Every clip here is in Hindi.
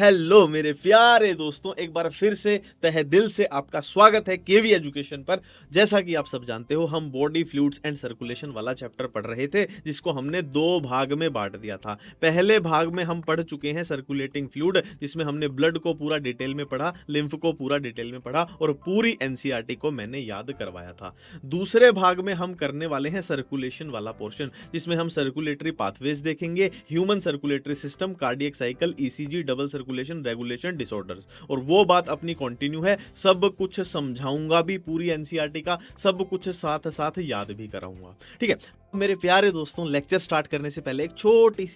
हेलो मेरे प्यारे दोस्तों, एक बार फिर से तहे दिल से आपका स्वागत है केवी एजुकेशन पर। जैसा कि आप सब जानते हो, हम बॉडी फ्लूइड्स एंड सर्कुलेशन वाला चैप्टर पढ़ रहे थे, जिसको हमने दो भाग में बांट दिया था। पहले भाग में हम पढ़ चुके हैं सर्कुलेटिंग फ्लूइड, जिसमें हमने ब्लड को पूरा डिटेल में पढ़ा, लिम्फ को पूरा डिटेल में पढ़ा और पूरी एनसीईआरटी को मैंने याद करवाया था। दूसरे भाग में हम करने वाले हैं सर्कुलेशन वाला पोर्शन, जिसमें हम सर्कुलेटरी पाथवेज देखेंगे, human circulatory system, cardiac cycle, ECG, double circulation, regulation, disorders. और वो बात अपनी कंटिन्यू है, सब कुछ समझाऊंगा भी पूरी एनसीईआरटी का, सब कुछ साथ साथ याद भी कराऊंगा। ठीक है मेरे प्यारे दोस्तों, लेक्चर स्टार्ट करने से पहले एक छोटी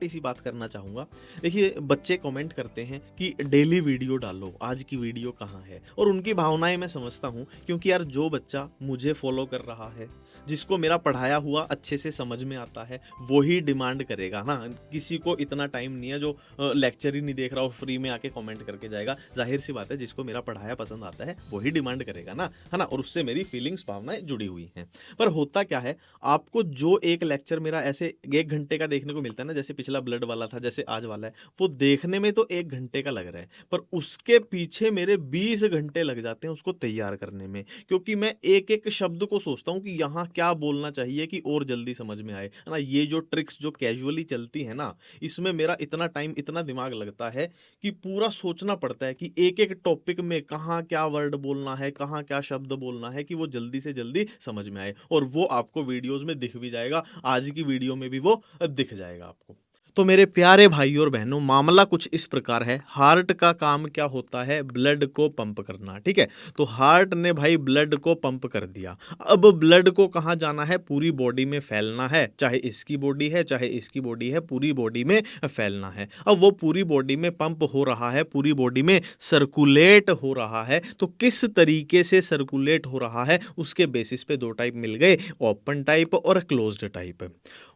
सी बात करना चाहूंगा। देखिए, बच्चे कमेंट करते हैं कि डेली वीडियो डालो, आज की वीडियो कहाँ है, और उनकी भावनाएं मैं समझता हूँ, क्योंकि यार जो बच्चा मुझे फॉलो कर रहा है, जिसको मेरा पढ़ाया हुआ अच्छे से समझ में आता है, वही डिमांड करेगा ना। किसी को इतना टाइम नहीं है जो लेक्चर ही नहीं देख रहा और फ्री में आके कमेंट करके जाएगा। जाहिर सी बात है, जिसको मेरा पढ़ाया पसंद आता है वही डिमांड करेगा ना, है ना। और उससे मेरी फीलिंग्स, भावनाएं जुड़ी हुई हैं। पर होता क्या है, आपको जो एक लेक्चर मेरा ऐसे 1 घंटे का देखने को मिलता है ना, जैसे पिछला ब्लड वाला था, जैसे आज वाला है, वो देखने में तो 1 घंटे का लग रहा है, पर उसके पीछे मेरे 20 घंटे लग जाते हैं उसको तैयार करने में। क्योंकि मैं एक एक शब्द को सोचता हूँ कि यहाँ क्या बोलना चाहिए कि और जल्दी समझ में आए, है ना। ये जो ट्रिक्स जो कैजुअली चलती है ना, इसमें मेरा इतना टाइम, इतना दिमाग लगता है कि पूरा सोचना पड़ता है कि एक एक टॉपिक में कहाँ क्या वर्ड बोलना है, कहाँ क्या शब्द बोलना है, कि वो जल्दी से जल्दी समझ में आए। और वो आपको वीडियोस में दिख भी जाएगा, आज की वीडियो में भी वो दिख जाएगा आपको। तो मेरे प्यारे भाइयों और बहनों, मामला कुछ इस प्रकार है। हार्ट का काम क्या होता है? ब्लड को पंप करना। ठीक है, तो हार्ट ने भाई ब्लड को पंप कर दिया। अब ब्लड को कहाँ जाना है? पूरी बॉडी में फैलना है, चाहे इसकी बॉडी है चाहे इसकी बॉडी है, पूरी बॉडी में फैलना है। अब वो पूरी बॉडी में पंप हो रहा है, पूरी बॉडी में सर्कुलेट हो रहा है। तो किस तरीके से सर्कुलेट हो रहा है, उसके बेसिस पे दो टाइप मिल गए, ओपन टाइप और क्लोज्ड टाइप।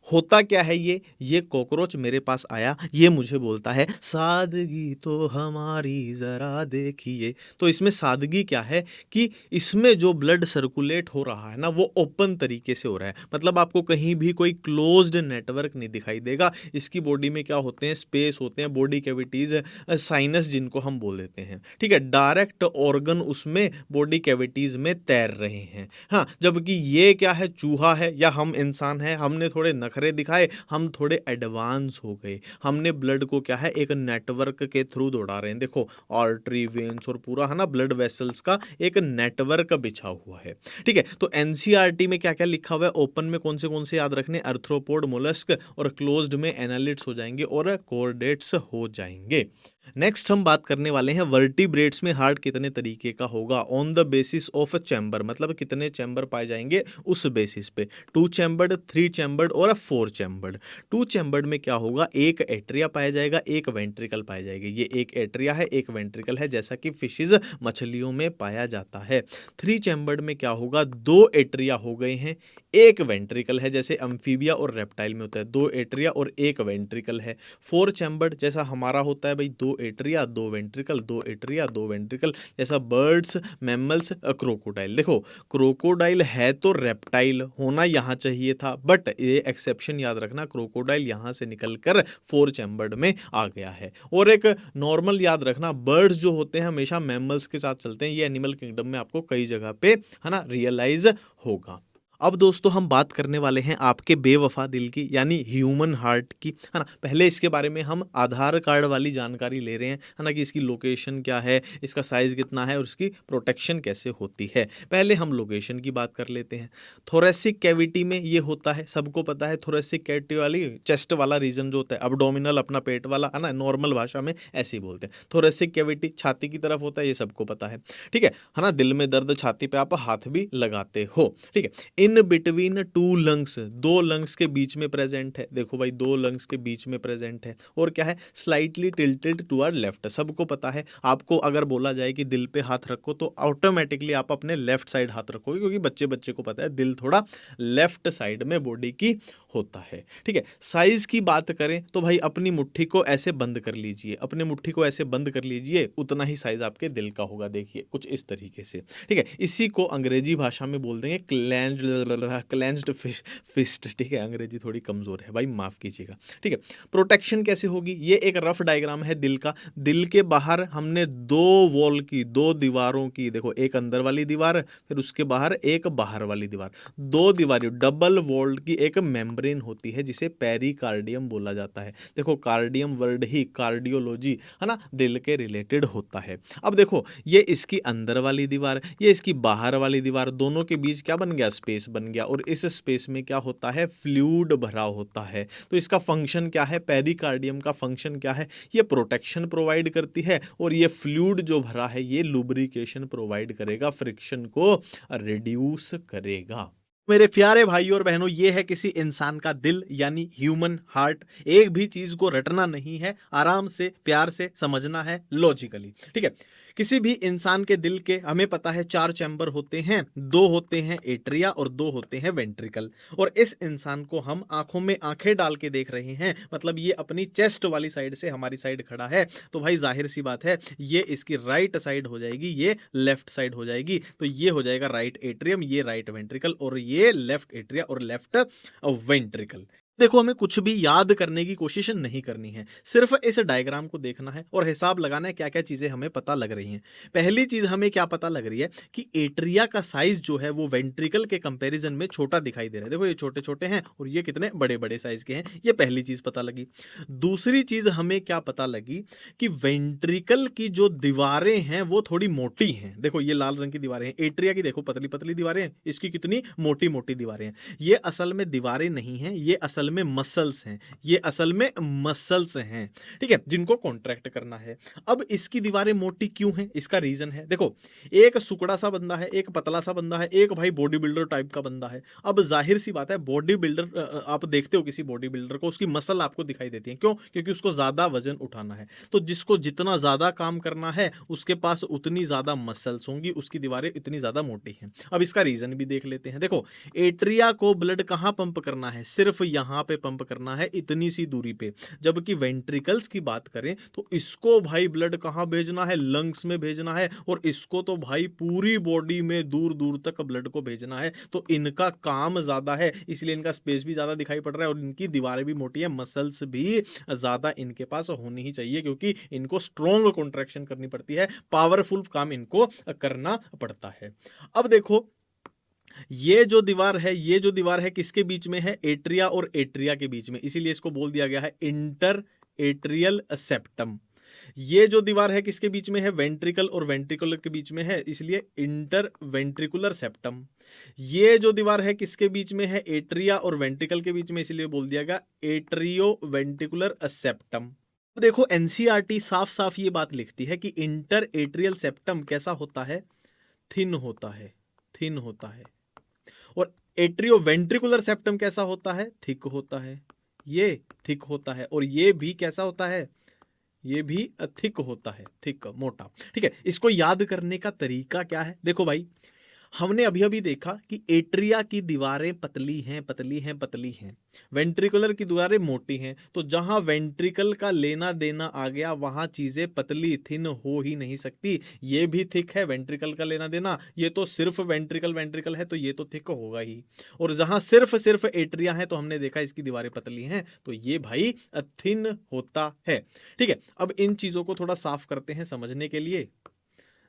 होता क्या है, ये कॉकरोच मेरे पास आया, ये मुझे बोलता है सादगी तो हमारी जरा देखिए। तो इसमें सादगी क्या है कि इसमें जो ब्लड सर्कुलेट हो रहा है ना, वो ओपन तरीके से हो रहा है। मतलब आपको कहीं भी कोई क्लोज्ड नेटवर्क नहीं दिखाई देगा। इसकी बॉडी में क्या होते हैं? स्पेस होते हैं, बॉडी कैविटीज, साइनस जिनको हम बोल देते हैं। ठीक है, डायरेक्ट ऑर्गन उसमें बॉडी कैविटीज में तैर रहे हैं। हाँ, जबकि ये क्या है? चूहा है या हम इंसान है, हमने थोड़े नखरे दिखाए, हम थोड़े एडवांस हो गए। हमने ब्लड को क्या है, एक नेटवर्क के थ्रू दौड़ा रहे हैं। देखो, आर्टरी, वेन्स और पूरा, है ना, ब्लड वेसल्स का एक नेटवर्क बिछा हुआ है। ठीक है, तो एनसीईआरटी में क्या क्या लिखा हुआ है? ओपन में कौन से याद रखने? अर्थ्रोपोड, मोलस्क, और क्लोज्ड में एनालिड्स हो जाएंगे और कोर्डेट्स हो जाएंगे। नेक्स्ट हम बात करने वाले हैं वर्टिब्रेट्स में हार्ट कितने तरीके का होगा, on the basis of chamber, मतलब कितने चैम्बर पाए जाएंगे उस बेसिस पे। 2 चैम्बर्ड, 3 चैम्बर्ड और 4 चैम्बर्ड। 2 चैम्बर्ड में क्या होगा? एक एट्रिया पाया जाएगा, एक वेंट्रिकल पाया जाएगा। ये एक एट्रिया है, एक वेंट्रिकल है, जैसा कि फिशेज, मछलियों में पाया जाता है। 3 चैम्बर्ड में क्या होगा? 2 एट्रिया हो गए हैं, एक वेंट्रिकल है, जैसे अम्फीबिया और रेप्टाइल में होता है, 2 एट्रिया और एक वेंट्रिकल है। 4 चैम्बर्ड जैसा हमारा होता है भाई, 2 एट्रिया 2 वेंट्रिकल, 2 एट्रिया 2 वेंट्रिकल, जैसा बर्ड्स, मैमल्स, क्रोकोडाइल। देखो, क्रोकोडाइल है तो रेप्टाइल होना यहाँ चाहिए था, बट ये एक्सेप्शन याद रखना, क्रोकोडाइल यहाँ से निकलकर 4 चैम्बर्ड में आ गया है। और एक नॉर्मल याद रखना, बर्ड्स जो होते हैं हमेशा मैमल्स के साथ चलते हैं। ये एनिमल किंगडम में आपको कई जगह पे, है ना, रियलाइज होगा। अब दोस्तों हम बात करने वाले हैं आपके बेवफा दिल की, यानी ह्यूमन हार्ट की, है ना। पहले इसके बारे में हम आधार कार्ड वाली जानकारी ले रहे हैं, है ना, कि इसकी लोकेशन क्या है, इसका साइज कितना है और इसकी प्रोटेक्शन कैसे होती है। पहले हम लोकेशन की बात कर लेते हैं। थोरेसिक कैविटी में ये होता है, सबको पता है। थोरेसिक कैविटी वाली चेस्ट वाला रीजन जो होता है, अब्डोमिनल अपना पेट वाला, है ना, नॉर्मल भाषा में ऐसे ही बोलते हैं। थोरेसिक कैविटी छाती की तरफ होता है, ये सबको पता है। ठीक है ना। दिल में दर्द, छाती पे आप हाथ भी लगाते हो। ठीक है, इन बिटवीन 2 लंग्स, 2 लंग्स के बीच में प्रेजेंट है। देखो भाई, 2 लंग्स के बीच में प्रेजेंट है। और क्या है? Slightly tilted toward left. सबको पता है, आपको अगर बोला जाए कि दिल पे हाथ रखो, तो ऑटोमेटिकली आप अपने लेफ्ट साइड हाथ रखोगे, क्योंकि बच्चे बच्चे को पता है दिल थोड़ा लेफ्ट साइड में बॉडी की होता है। ठीक है, साइज की बात करें तो भाई अपनी मुट्ठी को ऐसे बंद कर लीजिए, अपने मुट्ठी को ऐसे बंद कर लीजिए, उतना ही साइज आपके दिल का होगा। देखिए, कुछ इस तरीके से। ठीक है, इसी को अंग्रेजी भाषा में बोल देंगे क्लेंज्ड क्लेंज्ड फिस्ट, ठीक है, अंग्रेजी थोड़ी कमजोर है भाई, माफ कीजिएगा, ठीक है। प्रोटेक्शन कैसे होगी, ये एक रफ डायग्राम है दिल का। दिल के बाहर हमने दो वॉल की, दो दीवारों की, देखो एक अंदर वाली दीवार, फिर उसके बाहर एक बाहर वाली दीवार, दो दीवारी डबल वॉल्ड की एक मेम्ब्रेन होती है जिसे पेरिकार्डियम बोला जाता है। देखो कार्डियम वर्ड ही कार्डियोलॉजी है ना, दिल के रिलेटेड होता है। अब देखो ये इसकी अंदर वाली दीवार, ये इसकी बाहर वाली दीवार, दोनों के बीच क्या बन गया, स्पेस बन गया, और इस स्पेस में क्या होता है, फ्लूइड भरा होता है। तो इसका फंक्शन क्या है, पेरिकार्डियम का फंक्शन क्या है, ये प्रोटेक्शन प्रोवाइड करती है, और ये फ्लूइड जो भरा है ये लुब्रिकेशन प्रोवाइड करेगा, फ्रिक्शन को रिड्यूस करेगा। मेरे प्यारे भाइयों और बहनों, ये है किसी इंसान का दिल यानी ह्यूमन हार्ट। एक भी चीज को रटना नहीं है, आराम से प्यार से समझना है लॉजिकली, ठीक है। किसी भी इंसान के दिल के हमें पता है 4 चैम्बर होते हैं, 2 होते हैं एट्रिया और 2 होते हैं वेंट्रिकल। और इस इंसान को हम आंखों में आंखें डाल के देख रहे हैं, मतलब ये अपनी चेस्ट वाली साइड से हमारी साइड खड़ा है, तो भाई जाहिर सी बात है ये इसकी राइट साइड हो जाएगी, ये लेफ्ट साइड हो जाएगी, तो ये हो जाएगा राइट एट्रियम, ये राइट वेंट्रिकल, और ये लेफ्ट एट्रिया और लेफ्ट वेंट्रिकल। देखो हमें कुछ भी याद करने की कोशिश नहीं करनी है, सिर्फ इस डायग्राम को देखना है और हिसाब लगाना है क्या क्या चीजें हमें पता लग रही हैं। पहली चीज हमें क्या पता लग रही है कि एट्रिया का साइज जो है वो वेंट्रिकल के कंपैरिजन में छोटा दिखाई दे रहा है। देखो ये छोटे छोटे हैं और ये कितने बड़े बड़े साइज के हैं, ये पहली चीज पता लगी। दूसरी चीज हमें क्या पता लगी कि वेंट्रिकल की जो दीवारें हैं वो थोड़ी मोटी हैं। देखो ये लाल रंग की दीवारें हैं, एट्रिया की देखो पतली पतली दीवारें हैं, इसकी कितनी मोटी मोटी दीवारें हैं। ये असल में दीवारें नहीं हैं, ये असल में मसल्स हैं, ये असल में मसल्स हैं, ठीक है, जिनको कॉन्ट्रैक्ट करना है। अब इसकी दीवारें मोटी क्यों हैं, इसका रीजन है। देखो एक सुकड़ा सा बंदा है, एक पतला सा बंदा है, एक भाई बॉडी बिल्डर टाइप का बंदा है। अब जाहिर सी बात है बॉडी बिल्डर, आप देखते हो किसी बॉडी बिल्डर को, उसकी मसल आपको दिखाई देती है, क्यों, क्योंकि उसको ज्यादा वजन उठाना है। तो जिसको जितना ज्यादा काम करना है उसके पास उतनी ज्यादा मसल्स होंगी, उसकी दीवारें इतनी ज्यादा मोटी हैं। अब इसका रीजन भी देख लेते हैं। देखो एट्रिया को ब्लड कहां पंप करना है, सिर्फ यहां पे पंप करना है, इतनी सी दूरी पे। जबकि वेंट्रिकल्स की बात करें तो इसको भाई ब्लड कहां भेजना है, लंग्स में भेजना है, और इसको तो भाई पूरी बॉडी में दूर दूर तक ब्लड को भेजना है। तो इनका काम ज्यादा है, इसलिए इनका स्पेस भी ज्यादा दिखाई पड़ रहा है, और इनकी दीवारें भी मोटी है, मसल्स भी ज्यादा इनके पास होनी ही चाहिए, क्योंकि इनको स्ट्रॉन्ग कॉन्ट्रैक्शन करनी पड़ती है, पावरफुल काम इनको करना पड़ता है। अब देखो ये जो दीवार है, ये जो दीवार है किसके बीच में है, एट्रिया और एट्रिया के बीच में, इसीलिए इसको बोल दिया गया है इंटर एट्रियल सेप्टम। ये जो दीवार है किसके बीच में है, वेंट्रिकल और वेंट्रिकुलर के बीच में है, इसलिए इंटर वेंट्रिकुलर सेप्टम। ये जो दीवार है किसके बीच में है, एट्रिया और वेंट्रिकल के बीच में, इसलिए बोल दिया गया एट्रियो वेंट्रिकुलर सेप्टम। देखो एनसीईआरटी साफ साफ ये बात लिखती है कि इंटर एट्रियल सेप्टम कैसा होता है, थिन होता है, थिन होता है। और एट्रियो वेंट्रिकुलर सेप्टम कैसा होता है, थिक होता है, ये थिक होता है, और ये भी कैसा होता है, ये भी थिक होता है, थिक मोटा, ठीक है। इसको याद करने का तरीका क्या है, देखो भाई हमने अभी अभी देखा कि एट्रिया की दीवारें पतली हैं, पतली हैं, पतली हैं, वेंट्रिकुलर की दीवारें मोटी हैं। तो जहां वेंट्रिकल का लेना देना आ गया वहां चीजें पतली थिन हो ही नहीं सकती। ये भी थिक है, वेंट्रिकल का लेना देना, ये तो सिर्फ वेंट्रिकल वेंट्रिकल है, तो ये तो थिक होगा ही। और जहां सिर्फ सिर्फ एट्रिया है तो हमने देखा इसकी दीवारें पतली हैं, तो ये भाई थिन होता है, ठीक है। अब इन चीजों को थोड़ा साफ करते हैं समझने के लिए।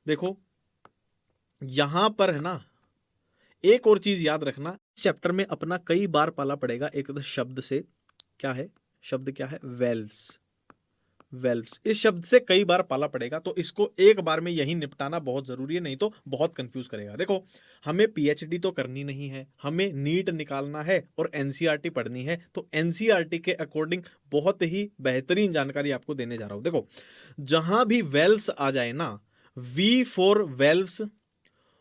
देखो यहां पर है ना, एक और चीज याद रखना, इस चैप्टर में अपना कई बार पाला पड़ेगा एक शब्द से, क्या है, शब्द क्या है, वेल्व्स। वेल्व्स इस शब्द से कई बार पाला पड़ेगा, तो इसको एक बार में यही निपटाना बहुत जरूरी है, नहीं तो बहुत कंफ्यूज करेगा। देखो हमें पीएचडी तो करनी नहीं है, हमें नीट निकालना है और एनसीईआरटी पढ़नी है, तो एनसीईआरटी के अकॉर्डिंग बहुत ही बेहतरीन जानकारी आपको देने जा रहा हूं। देखो जहां भी वेल्व्स आ जाए ना, V4 वेल्व्स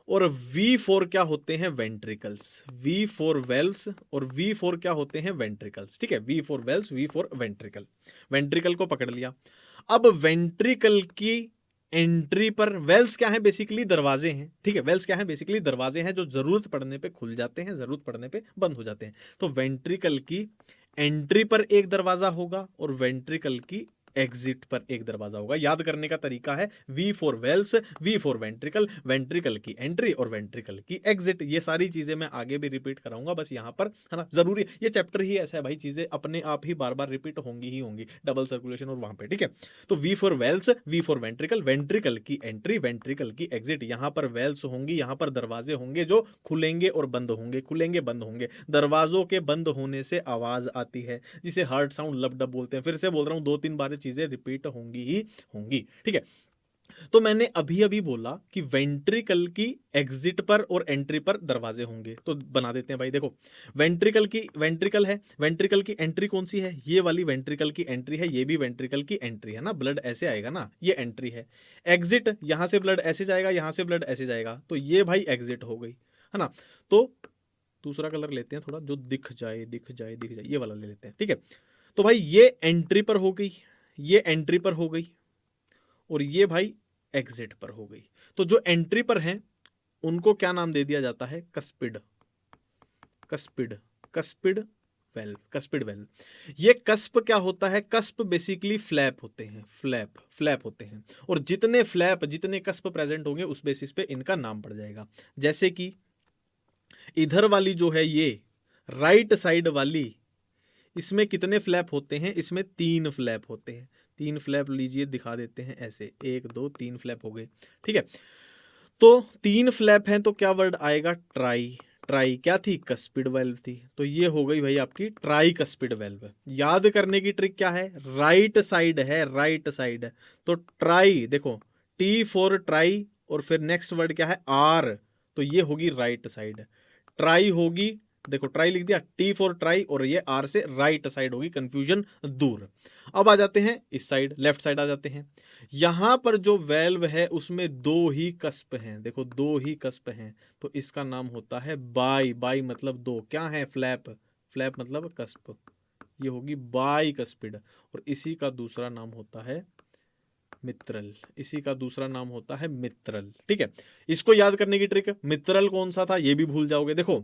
और V4 क्या होते हैं, वेंट्रिकल्स। V4 वेल्व्स और V4 क्या होते हैं, वेंट्रिकल्स, ठीक है। V4 valves, V4 ventricle. Ventricle को पकड़ लिया। अब वेंट्रिकल की एंट्री पर, वेल्व्स क्या है, बेसिकली दरवाजे हैं, ठीक है। वेल्व्स क्या है, बेसिकली दरवाजे हैं जो जरूरत पड़ने पे खुल जाते हैं, जरूरत पड़ने पे बंद हो जाते हैं। तो वेंट्रिकल की एंट्री पर एक दरवाजा होगा और वेंट्रिकल की एग्जिट पर एक दरवाजा होगा। याद करने का तरीका है V for valves, V for ventricle, ventricle की एंट्री और वेंट्रिकल की एग्जिट। ये सारी चीजें मैं आगे भी रिपीट कराऊंगा, बस यहाँ पर है ना जरूरी, ये चैप्टर ही ऐसा है भाई, चीजें अपने आप ही बार बार रिपीट होंगी ही होंगी, डबल सर्कुलेशन और वहां पे, ठीक है। तो V for valves, V for ventricle, ventricle की एंट्री, वेंट्रिकल की एग्जिट। यहाँ पर वेल्व्स होंगी, यहाँ पर दरवाजे होंगे जो खुलेंगे और बंद होंगे, खुलेंगे बंद होंगे। दरवाजों के बंद होने से आवाज आती है जिसे हार्ट साउंड, लब डब बोलते हैं। फिर से बोल रहा हूं, 2-3 बार चीजें रिपीट होंगी ही होंगी, ठीक है। तो मैंने अभी अभी बोला कि वेंट्रिकल की एग्जिट पर और एंट्री पर दरवाजे होंगे, तो बना देते हैं भाई। देखो वेंट्रिकल की, वेंट्रिकल है, वेंट्रिकल की एंट्री कौन सी है, ये वाली वेंट्रिकल की एंट्री है, ये भी वेंट्रिकल की एंट्री है ना, ब्लड ऐसे आएगा ना, ये एंट्री है। एग्जिट, यहां से ब्लड ऐसे जाएगा, यहां से ब्लड ऐसे जाएगा, तो ये भाई एग्जिट हो गई, है ना। तो दूसरा कलर लेते हैं थोड़ा जो दिख जाए, दिख जाए, दिख जाए, ये वाला ले लेते हैं, ठीक है। तो भाई ये एंट्री पर हो गई, ये एंट्री पर हो गई, और ये भाई एग्जिट पर हो गई। तो जो एंट्री पर हैं उनको क्या नाम दे दिया जाता है, cuspid, cuspid, cuspid valve, cuspid valve. ये कस्प क्या होता है, कस्प बेसिकली फ्लैप होते हैं, फ्लैप, फ्लैप होते हैं, और जितने फ्लैप, जितने कस्प प्रेजेंट होंगे उस बेसिस पे इनका नाम पड़ जाएगा। जैसे कि इधर वाली जो है ये राइट साइड वाली, इसमें कितने फ्लैप होते हैं, इसमें 3 फ्लैप होते हैं। 3 फ्लैप लीजिए, दिखा देते हैं ऐसे, 1 2 3 फ्लैप हो गए, ठीक है। तो 3 फ्लैप हैं तो क्या वर्ड आएगा, ट्राई। ट्राई क्या थी, कस्पिड वेल्व थी, तो ये हो गई भाई आपकी ट्राई कस्पिड वेल्व। याद करने की ट्रिक क्या है, राइट साइड है, राइट साइड, तो ट्राई, देखो T फॉर ट्राई, और फिर नेक्स्ट वर्ड क्या है, आर, तो ये होगी राइट साइड। ट्राई होगी, देखो ट्राई लिख दिया, T फॉर ट्राई, और ये आर से राइट साइड होगी, कंफ्यूजन दूर। अब आ जाते हैं इस साइड, लेफ्ट साइड आ जाते हैं। यहां पर जो वेल्व है उसमें 2 ही कस्प हैं, देखो 2 ही कस्प हैं, तो इसका नाम होता है बाई। बाई मतलब 2, क्या है, फ्लैप, फ्लैप मतलब कस्प, ये होगी बाई कस्पिड। और इसी का दूसरा नाम होता है मित्रल, इसी का दूसरा नाम होता है मित्रल, ठीक है। इसको याद करने की ट्रिक, मित्रल कौन सा था ये भी भूल जाओगे। देखो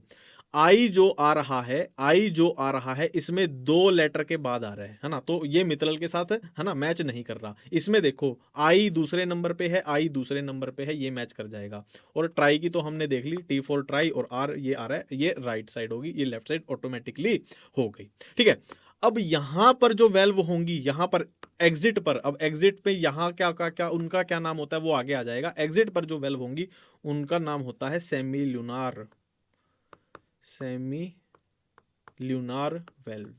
आई जो आ रहा है, आई जो आ रहा है, इसमें 2 लेटर के बाद आ रहा है ना, तो ये मित्रल के साथ है ना, मैच नहीं कर रहा। इसमें देखो आई दूसरे नंबर पे है, आई दूसरे नंबर पे है, ये मैच कर जाएगा। और ट्राई की तो हमने देख ली, T फॉर ट्राई, और आर ये आ रहा है, ये राइट साइड होगी, ये लेफ्ट साइड ऑटोमेटिकली हो गई, ठीक है। अब यहां पर जो वेल्व होंगी, यहां पर एग्जिट पर, अब एग्जिट पे यहां क्या उनका क्या नाम होता है वो आगे आ जाएगा। एग्जिट पर जो वेल्व होंगी उनका नाम होता है सेमी ल्यूनार, सेमी ल्यूनार वेल्व।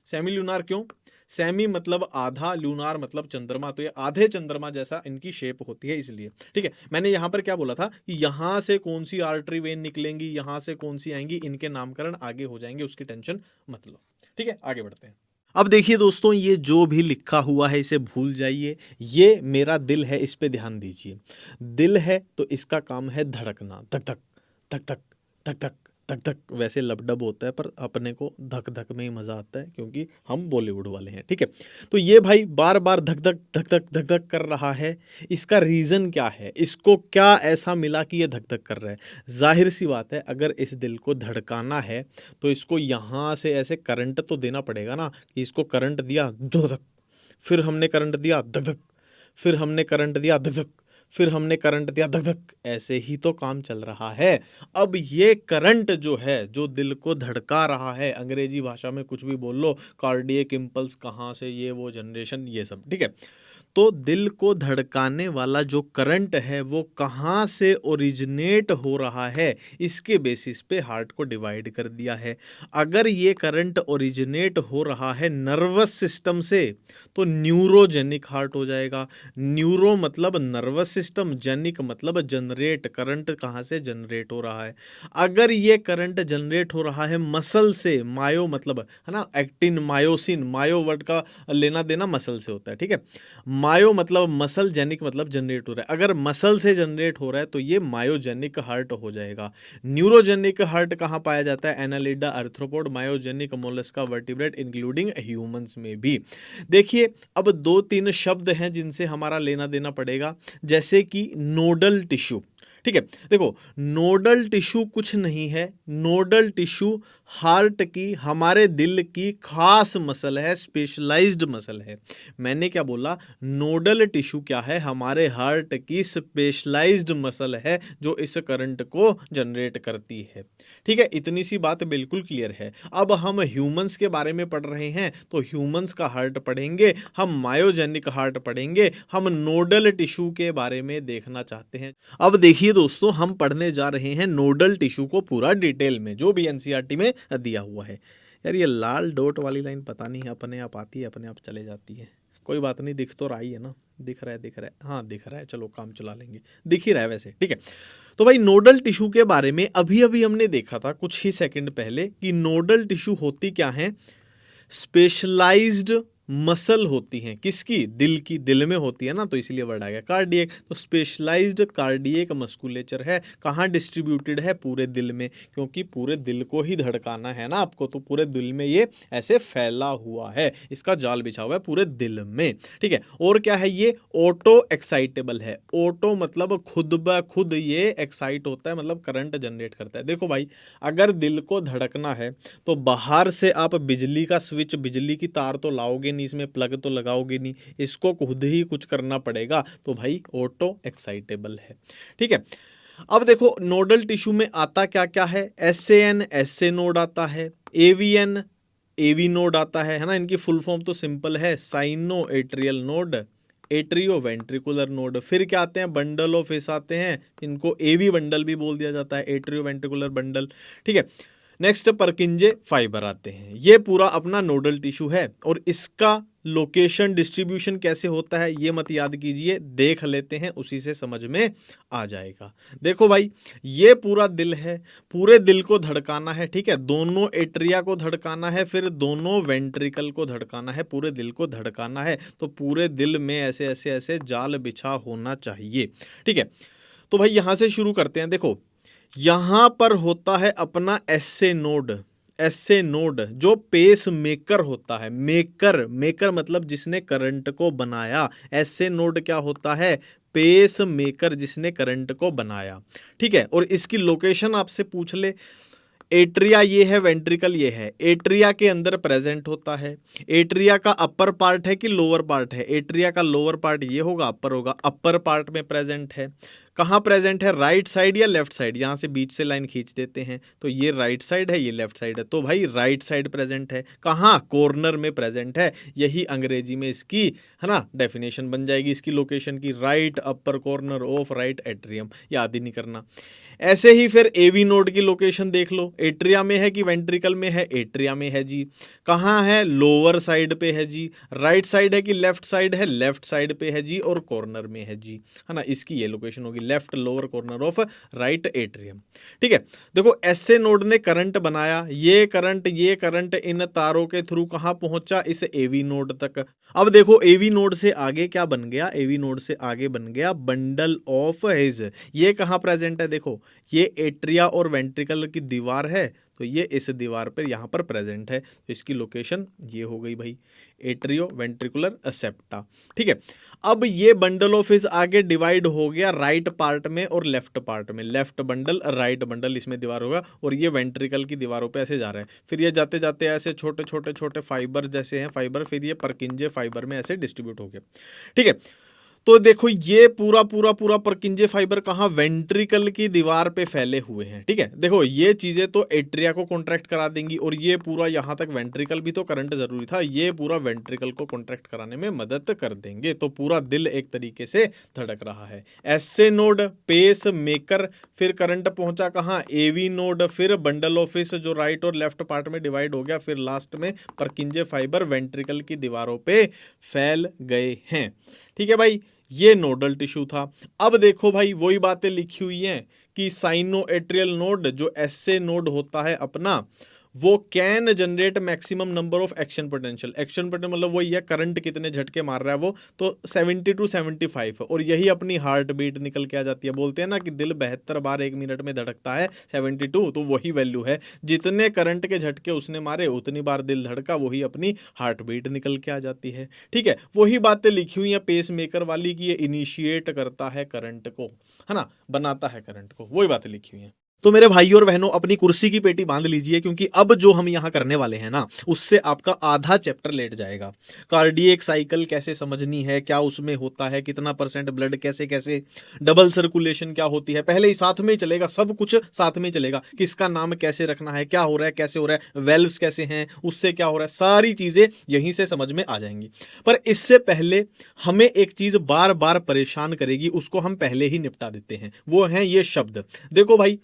सेमी ल्यूनार क्यों, सेमी मतलब आधा, ल्यूनार मतलब चंद्रमा, तो ये आधे चंद्रमा जैसा इनकी शेप होती है इसलिए, ठीक है। मैंने यहां पर क्या बोला था कि यहां से कौन सी आर्टरी वेन निकलेंगी, यहां से कौन सी आएंगी, इनके नामकरण आगे हो जाएंगे, उसकी टेंशन मत लो, ठीक है। आगे बढ़ते हैं। अब देखिए दोस्तों, ये जो भी लिखा हुआ है इसे भूल जाइए, ये मेरा दिल है, इस पे ध्यान दीजिए। दिल है तो इसका काम है धड़कना, धक धक धक धक धक धक धक धक, वैसे लबडब होता है पर अपने को धक धक में ही मजा आता है क्योंकि हम बॉलीवुड वाले हैं, ठीक है। तो ये भाई बार बार धक धक धक धक धक धक कर रहा है, इसका रीजन क्या है, इसको क्या ऐसा मिला कि ये धक धक कर रहा है। जाहिर सी बात है, अगर इस दिल को धड़काना है तो इसको यहाँ से ऐसे करंट तो देना पड़ेगा ना, कि इसको करंट दिया धक धक, फिर हमने करंट दिया धक धक, फिर हमने करंट दिया धक धक, फिर हमने करंट दिया धक धक, ऐसे ही तो काम चल रहा है। अब ये करंट जो है, जो दिल को धड़का रहा है, अंग्रेजी भाषा में कुछ भी बोल लो, कार्डियक इंपल्स कहाँ से, ये वो जनरेशन, ये सब, ठीक है। तो दिल को धड़काने वाला जो करंट है वो कहाँ से ओरिजिनेट हो रहा है, इसके बेसिस पे हार्ट को डिवाइड कर दिया है। अगर ये करंट ओरिजिनेट हो रहा है नर्वस सिस्टम से तो न्यूरोजेनिक हार्ट हो जाएगा। न्यूरो मतलब नर्वस सिस्टम, जेनिक मतलब जनरेट, करंट कहाँ से जनरेट हो रहा है। अगर ये करंट जनरेट हो रहा है मसल से, मायो मतलब है ना, एक्टिन, मायोसिन, मायो वर्ड का लेना देना मसल से होता है, ठीक है। मायो मतलब मसल, जेनिक मतलब जनरेट हो रहा है। अगर मसल से जनरेट हो रहा है तो ये मायोजेनिक हार्ट हो जाएगा। न्यूरोजेनिक हार्ट कहाँ पाया जाता है, Annelida, arthropod, myogenic, Mollusca, vertebrate including humans में भी। देखिए अब 2-3 शब्द हैं जिनसे हमारा लेना देना पड़ेगा, जैसे कि नोडल टिश्यू। ठीक है, देखो नोडल टिश्यू कुछ नहीं है, नोडल टिश्यू हार्ट की, हमारे दिल की खास मसल है, स्पेशलाइज्ड मसल है। मैंने क्या बोला, नोडल टिश्यू क्या है, हमारे हार्ट की स्पेशलाइज्ड मसल है जो इस करंट को जनरेट करती है। ठीक है, इतनी सी बात बिल्कुल क्लियर है। अब हम ह्यूमंस के बारे में पढ़ रहे हैं तो ह्यूमंस का हार्ट पढ़ेंगे, हम मायोजेनिक हार्ट पढ़ेंगे, हम नोडल टिश्यू के बारे में देखना चाहते हैं। अब देखिए दोस्तों, हम पढ़ने जा रहे हैं नोडल टिश्यू को पूरा डिटेल में, जो भी एनसीईआरटी में दिया हुआ है। यार ये लाल डॉट वाली लाइन पता नहीं अपने आप आती है अपने आप चले जाती है, कोई बात नहीं, दिख तो रही है ना, दिख रहा है, दिख रहा है, हाँ दिख रहा है, चलो काम चला लेंगे, दिख ही रहा है वैसे। ठीक है, तो भाई नोडल टिश्यू के बारे में अभी अभी हमने देखा था कुछ ही सेकंड पहले कि नोडल टिश्यू होती क्या है, स्पेशलाइज्ड मसल होती हैं, किसकी, दिल की, दिल में होती है ना, तो इसलिए वर्ड आ गया कार्डियक। तो स्पेशलाइज्ड कार्डियक मस्कुलेचर है, कहाँ डिस्ट्रीब्यूटेड है, पूरे दिल में, क्योंकि पूरे दिल को ही धड़काना है ना आपको, तो पूरे दिल में ये ऐसे फैला हुआ है, इसका जाल बिछा हुआ है पूरे दिल में। ठीक है, और क्या है, ये ऑटो एक्साइटेबल है, ऑटो मतलब खुद ब खुद ये एक्साइट होता है, मतलब करंट जनरेट करता है। देखो भाई, अगर दिल को धड़कना है तो बाहर से आप बिजली का स्विच, बिजली की तार तो लाओगे नहीं, इसमें प्लग तो लगाओगे नहीं, इसको खुद ही कुछ करना पड़ेगा, तो भाई ऑटो एक्साइटेबल है। ठीक है, अब देखो नोडल टिश्यू में आता क्या क्या है, एसएन एसए नोड आता है, एवीएन एवी नोड आता है ना, इनकी फुल फॉर्म तो सिंपल है, cyano atrial node, atrio ventricular node. फिर क्या आते हैं, बंडल ऑफ एस आते हैं, इनको एवी बंडल भी बोल दिया जाता है, एट्रियो वेंट्रिकुलर बंडल। ठीक है, नेक्स्ट परकिंजे फाइबर आते हैं, ये पूरा अपना नोडल टिश्यू है, और इसका लोकेशन डिस्ट्रीब्यूशन कैसे होता है ये मत याद कीजिए, देख लेते हैं, उसी से समझ में आ जाएगा। देखो भाई, ये पूरा दिल है, पूरे दिल को धड़काना है, ठीक है, दोनों एट्रिया को धड़काना है, फिर दोनों वेंट्रिकल को धड़काना है, पूरे दिल को धड़काना है, तो पूरे दिल में ऐसे ऐसे ऐसे जाल बिछा होना चाहिए। ठीक है, तो भाई यहां से शुरू करते हैं। देखो यहां पर होता है अपना एसए नोड, एसए नोड जो पेस मेकर होता है, मेकर, मेकर मतलब जिसने करंट को बनाया, एसए नोड क्या होता है, पेस मेकर जिसने करंट को बनाया। ठीक है, और इसकी लोकेशन आपसे पूछ ले, एट्रिया ये है, वेंट्रिकल ये है, एट्रिया के अंदर प्रेजेंट होता है। एट्रिया का अपर पार्ट है कि लोअर पार्ट है, एट्रिया का लोअर पार्ट ये होगा, अपर होगा, अपर पार्ट में प्रेजेंट है। कहाँ प्रेजेंट है, राइट साइड या लेफ्ट साइड, यहां से बीच से लाइन खींच देते हैं, तो ये राइट साइड है, ये लेफ्ट साइड है, तो भाई राइट साइड प्रेजेंट है। कहाँ, कॉर्नर में प्रेजेंट है, यही अंग्रेजी में इसकी है ना डेफिनेशन बन जाएगी इसकी लोकेशन की, right upper corner of right atrium, याद ही नहीं करना। ऐसे ही फिर एवी नोड की लोकेशन देख लो, एट्रिया में है कि वेंट्रिकल में है, एट्रिया में है जी। कहाँ है, लोअर साइड पे है जी। राइट साइड है कि लेफ्ट साइड है, लेफ्ट साइड पे है जी, और कॉर्नर में है जी, है ना, इसकी ये लोकेशन होगी, left lower corner of right atrium. ठीक है, देखो एसए नोड ने करंट बनाया, ये करंट इन तारों के थ्रू कहाँ पहुंचा, इस एवी नोड तक। अब देखो एवी नोड से आगे क्या बन गया, एवी नोड से आगे बन गया बंडल ऑफ हिज। ये कहाँ प्रेजेंट है, देखो ये एट्रिया और वेंट्रिकल की दीवार है, तो ये इस दीवार पर यहाँ पर प्रेजेंट है, तो इसकी लोकेशन ये हो गई भाई, एट्रियो वेंट्रिकुलर सेप्टा। ठीक है, अब ये बंडल ऑफ हिज आगे डिवाइड हो गया राइट पार्ट में और लेफ्ट पार्ट में, लेफ्ट बंडल राइट बंडल इसमें दीवार होगा, और ये वेंट्रिकल की दीवारों पे ऐसे जा रहे हैं, फिर ये जाते जाते ऐसे छोटे छोटे छोटे फाइबर जैसे हैं फाइबर, फिर ये परकिंजे फाइबर में ऐसे डिस्ट्रीब्यूट हो गए। ठीक है, तो देखो ये पूरा पूरा पूरा परकिंजे फाइबर कहाँ, वेंट्रिकल की दीवार पे फैले हुए हैं। ठीक है, देखो ये चीजें तो एट्रिया को कॉन्ट्रैक्ट करा देंगी, और ये पूरा यहाँ तक वेंट्रिकल भी तो करंट जरूरी था, ये पूरा वेंट्रिकल को कॉन्ट्रैक्ट कराने में मदद कर देंगे, तो पूरा दिल एक तरीके से धड़क रहा है। एसए नोड पेस मेकर, फिर करंट पहुंचा कहाँ, एवी नोड, फिर बंडल ऑफिस जो राइट और लेफ्ट पार्ट में डिवाइड हो गया, फिर लास्ट में परकिंजे फाइबर वेंट्रिकल की दीवारों पे फैल गए हैं। ठीक है भाई, ये नोडल टिश्यू था। अब देखो भाई वही बातें लिखी हुई हैं कि साइनो एट्रियल नोड जो एसए नोड होता है अपना, वो can generate maximum number of action potential. Action potential मतलब वही है करंट कितने झटके मार रहा है वो, तो 70 to 75 है। और यही अपनी हार्ट बीट निकल के आ जाती है। बोलते हैं ना कि दिल 72 बार 1 मिनट में धड़कता है, 72, तो वही वैल्यू है। जितने करंट के झटके उसने मारे उतनी बार दिल धड़का, वही अपनी हार्ट बीट निकल के आ जाती है। ठीक है, वही बातें लिखी हुई है पेस मेकर वाली की, ये इनिशिएट करता है करंट को, है ना, बनाता है करंट को, वही बातें लिखी हुई हैं। तो मेरे भाइयों और बहनों, अपनी कुर्सी की पेटी बांध लीजिए, क्योंकि अब जो हम यहां करने वाले हैं ना, उससे आपका आधा चैप्टर लेट जाएगा। कार्डियक साइकिल कैसे समझनी है, क्या उसमें होता है, कितना % ब्लड कैसे कैसे, डबल सर्कुलेशन क्या होती है, पहले ही साथ में ही चलेगा, सब कुछ साथ में ही चलेगा। किसका नाम कैसे रखना है, क्या हो रहा है, कैसे हो रहा है, वेल्व्स कैसे हैं, उससे क्या हो रहा है, सारी चीजें यहीं से समझ में आ जाएंगी। पर इससे पहले हमें एक चीज बार बार परेशान करेगी, उसको हम पहले ही निपटा देते हैं। वो है ये शब्द। देखो भाई,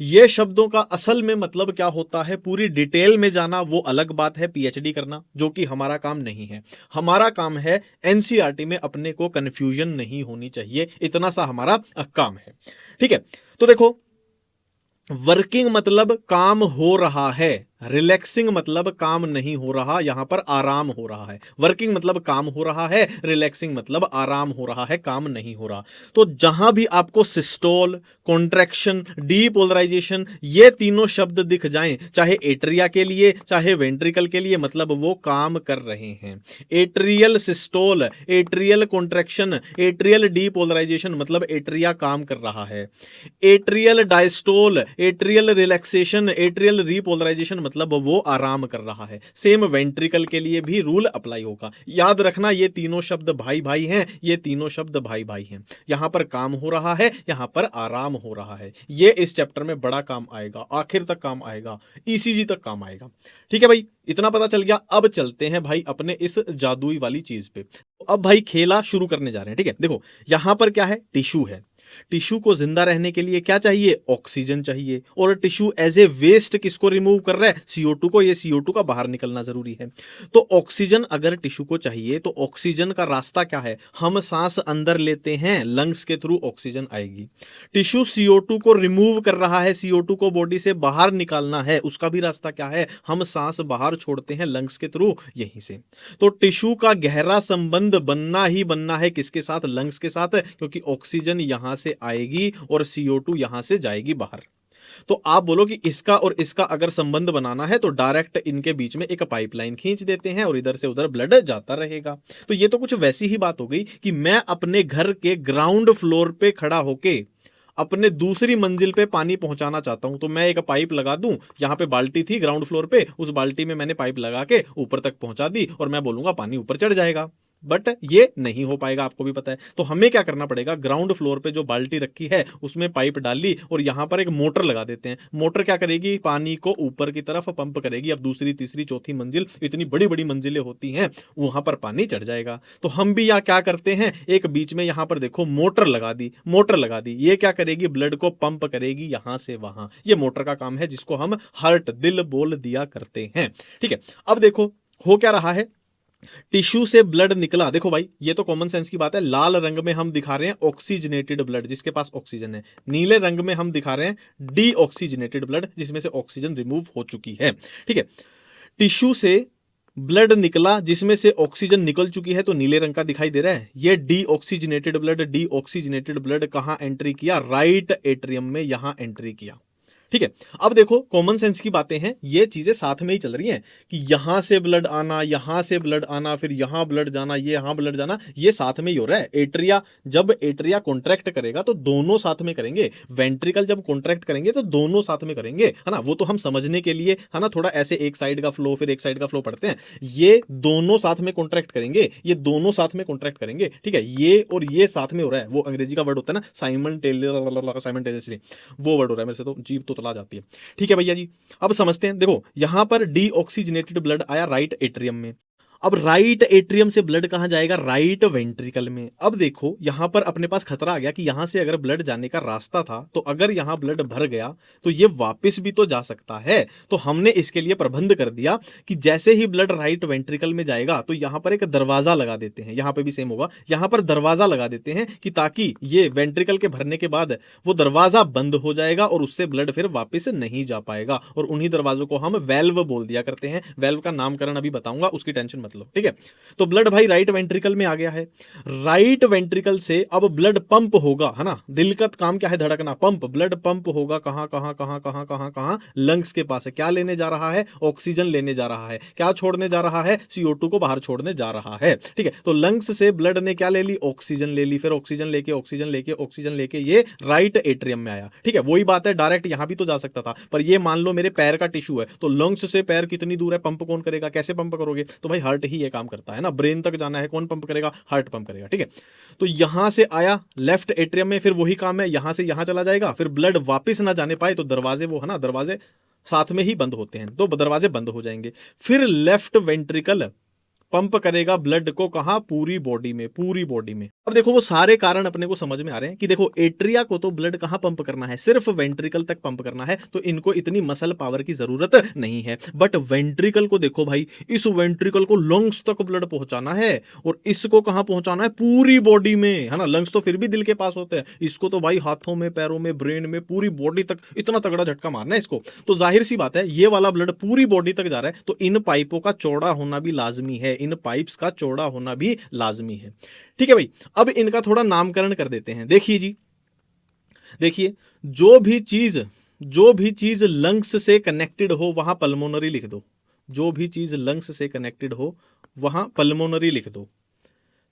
ये शब्दों का असल में मतलब क्या होता है, पूरी डिटेल में जाना वो अलग बात है, पीएचडी करना, जो कि हमारा काम नहीं है। हमारा काम है एनसीईआरटी में अपने को कंफ्यूजन नहीं होनी चाहिए, इतना सा हमारा काम है। ठीक है, तो देखो, वर्किंग मतलब काम हो रहा है, रिलैक्सिंग मतलब काम नहीं हो रहा, यहां पर आराम हो रहा है। वर्किंग मतलब काम हो रहा है, रिलैक्सिंग मतलब आराम हो रहा है, काम नहीं हो रहा। तो जहां भी आपको सिस्टोल, कॉन्ट्रैक्शन, डीपोलराइजेशन, ये तीनों शब्द दिख जाएं, चाहे एट्रिया के लिए चाहे वेंट्रिकल के लिए, मतलब वो काम कर रहे हैं। Atrial systole, atrial contraction, atrial depolarisation, मतलब एट्रिया काम कर रहा है। Atrial diastole, atrial relaxation, atrial repolarisation, मतलब वो आराम कर रहा है। सेम वेंट्रिकल के लिए भी रूल अप्लाई होगा। याद रखना, ये तीनों शब्द भाई भाई हैं, ये तीनों शब्द भाई भाई हैं। यहां पर काम हो रहा है, यहां पर आराम हो रहा है। ये इस चैप्टर में बड़ा काम आएगा, आखिर तक काम आएगा, ईसीजी तक काम आएगा। ठीक है भाई, इतना पता चल गया। अब चलते हैं भाई अपने इस जादुई वाली चीज पे। अब भाई खेला शुरू करने जा रहे हैं। ठीक है, देखो यहां पर क्या है, टिश्यू है। टिश्यू को जिंदा रहने के लिए क्या चाहिए, ऑक्सीजन चाहिए। और टिश्यू एज ए वेस्ट किसको रिमूव कर रहा है, CO2 को। ये CO2 का बाहर निकलना जरूरी है। तो ऑक्सीजन अगर टिश्यू को चाहिए, तो ऑक्सीजन का रास्ता क्या है, हम सांस अंदर लेते हैं, लंग्स के थ्रू ऑक्सीजन आएगी। टिश्यू CO2 को रिमूव कर रहा है, CO2 को बॉडी से बाहर निकालना है, उसका भी रास्ता क्या है, हम सांस बाहर छोड़ते हैं लंग्स के थ्रू, यहीं से। तो टिश्यू का गहरा संबंध बनना ही बनना है किसके साथ, लंग्स के साथ, क्योंकि ऑक्सीजन यहां से आएगी और CO2 यहां से जाएगी बाहर। तो आप बोलो कि इसका और इसका अगर संबंध बनाना है, तो डायरेक्ट इनके बीच में एक पाइपलाइन खींच देते हैं और इधर से उधर ब्लड जाता रहेगा। तो ये तो कुछ वैसी ही बात हो गई कि मैं अपने घर के ग्राउंड फ्लोर पे खड़ा होके अपने दूसरी मंजिल पे पानी पहुंचाना चाहता हूं, तो मैं एक पाइप लगा दूं, यहां पे बाल्टी थी ग्राउंड फ्लोर पे, उस बाल्टी में मैंने पाइप लगा के ऊपर तक पहुंचा दी और मैं बोलूंगा पानी ऊपर चढ़ जाएगा। बट ये नहीं हो पाएगा, आपको भी पता है। तो हमें क्या करना पड़ेगा, ग्राउंड फ्लोर पे जो बाल्टी रखी है उसमें पाइप डाल ली और यहां पर एक मोटर लगा देते हैं। मोटर क्या करेगी, पानी को ऊपर की तरफ पंप करेगी। अब दूसरी तीसरी चौथी मंजिल, इतनी बड़ी बड़ी मंजिलें होती हैं, वहां पर पानी चढ़ जाएगा। तो हम भी यहाँ क्या करते हैं, एक बीच में यहां पर देखो मोटर लगा दी, मोटर लगा दी। ये क्या करेगी, ब्लड को पंप करेगी यहां से वहां। ये मोटर का काम है, जिसको हम हार्ट, दिल बोल दिया करते हैं। ठीक है, अब देखो हो क्या रहा है, टिश्यू से ब्लड निकला। देखो भाई, ये तो कॉमन सेंस की बात है। लाल रंग में हम दिखा रहे हैं ऑक्सीजनेटेड ब्लड, जिसके पास ऑक्सीजन है। नीले रंग में हम दिखा रहे हैं डीऑक्सीजनेटेड ब्लड, जिसमें से ऑक्सीजन रिमूव हो चुकी है। ठीक है, टिश्यू से ब्लड निकला जिसमें से ऑक्सीजन निकल चुकी है, तो नीले रंग का दिखाई दे रहा है। ये डीऑक्सीजनेटेड ब्लड, डीऑक्सीजनेटेड ब्लड कहां एंट्री किया, राइट एट्रियम में यहां एंट्री किया। ठीक है, अब देखो कॉमन सेंस की बातें हैं, ये चीजें साथ में ही चल रही हैं कि यहां से ब्लड आना, यहां से ब्लड आना, फिर यहां ब्लड जाना, ये यहां ब्लड जाना, ये साथ में ही हो रहा है। एट्रिया, जब एट्रिया कॉन्ट्रैक्ट करेगा तो दोनों साथ में करेंगे। वेंट्रिकल जब कॉन्ट्रैक्ट करेंगे तो दोनों साथ में करेंगे, है ना। वो तो हम समझने के लिए, है ना, थोड़ा ऐसे एक साइड का फ्लो फिर एक साइड का फ्लो पढ़ते हैं। ये दोनों साथ में कॉन्ट्रैक्ट करेंगे, ये दोनों साथ में कॉन्ट्रैक्ट करेंगे। ठीक है, ये और ये साथ में हो रहा है। वो अंग्रेजी का वर्ड होता है ना, साइमल्टेनियसली, वो वर्ड हो रहा है, मेरे से तो जीभ तो तला जाती है। ठीक है भैया जी, अब समझते हैं। देखो यहां पर डीऑक्सीजनेटेड ब्लड आया राइट एट्रियम में। अब राइट एट्रियम से ब्लड कहां जाएगा? राइट वेंट्रिकल में। अब देखो यहां पर अपने पास खतरा आ गया कि यहां से अगर ब्लड जाने का रास्ता था तो अगर यहां ब्लड भर गया तो ये वापस भी तो जा सकता है। तो हमने इसके लिए प्रबंध कर दिया कि जैसे ही ब्लड राइट वेंट्रिकल में जाएगा तो यहां पर एक दरवाजा लगा देते हैं, यहां पे भी सेम होगा, यहां पर दरवाजा लगा देते हैं कि ताकि ये वेंट्रिकल के भरने के बाद वो दरवाजा बंद हो जाएगा और उससे ब्लड फिर वापस नहीं जा पाएगा। और उन्हीं दरवाजों को हम वेल्व बोल दिया करते हैं। वेल्व का नामकरण अभी बताऊंगा, उसकी टेंशन मत लो, ठीक है। तो ब्लड भाई राइट वेंट्रिकल में आ गया है। राइट वेंट्रिकल से अब ब्लड पंप होगा, है ना। दिल का काम क्या है? धड़कना। पंप, ब्लड पंप होगा कहां कहां कहां कहां कहां कहां? लंग्स के पास है। क्या लेने जा रहा है? ऑक्सीजन लेने जा रहा है। क्या छोड़ने जा रहा है? CO2 को बाहर छोड़ने जा रहा है, ठीक है। तो लंग्स से ब्लड ने क्या ले ली? ऑक्सीजन ले ली। फिर ऑक्सीजन लेके ऑक्सीजन लेके ऑक्सीजन लेके ये राइट एट्रियम में आया, ठीक है। वही बात है, डायरेक्ट यहां भी तो जा सकता था, पर ये मान लो मेरे पैर का टिश्यू है तो लंग्स से पैर कितनी दूर है? पंप कौन करेगा? कैसे पंप करोगे? तो भाई हार्ट ही ये काम करता है ना। ब्रेन तक जाना है, कौन पंप करेगा? हार्ट पंप करेगा, ठीक है। तो यहां से आया लेफ्ट एट्रियम में, फिर वही काम है, यहां से यहां चला जाएगा। फिर ब्लड वापस ना जाने पाए तो दरवाजे, वो है ना, दरवाजे साथ में ही बंद होते हैं तो दरवाजे बंद हो जाएंगे। फिर लेफ्ट वेंट्रिकल पंप करेगा ब्लड को कहां? पूरी बॉडी में, पूरी बॉडी में। अब देखो वो सारे कारण अपने को समझ में आ रहे हैं कि देखो एट्रिया को तो ब्लड कहां पंप करना है? सिर्फ वेंट्रिकल तक पंप करना है, तो इनको इतनी मसल पावर की जरूरत नहीं है। बट वेंट्रिकल को देखो भाई, इस वेंट्रिकल को लंग्स तक ब्लड पहुंचाना है और इसको कहां पहुंचाना है? पूरी बॉडी में, है ना। लंग्स तो फिर भी दिल के पास होते हैं, इसको तो भाई हाथों में, पैरों में, ब्रेन में, पूरी बॉडी तक इतना तगड़ा झटका मारना है इसको। तो जाहिर सी बात है ये वाला ब्लड पूरी बॉडी तक जा रहा है, तो इन पाइपों का चौड़ा होना भी लाजमी है, इन पाइप्स का चौड़ा होना भी लाजमी है, ठीक है भाई। अब इनका थोड़ा नामकरण कर देते हैं। देखिए जी, देखिए, जो भी चीज लंग्स से कनेक्टेड हो वहां पल्मोनरी लिख दो। जो भी चीज लंग्स से कनेक्टेड हो वहां पल्मोनरी लिख दो।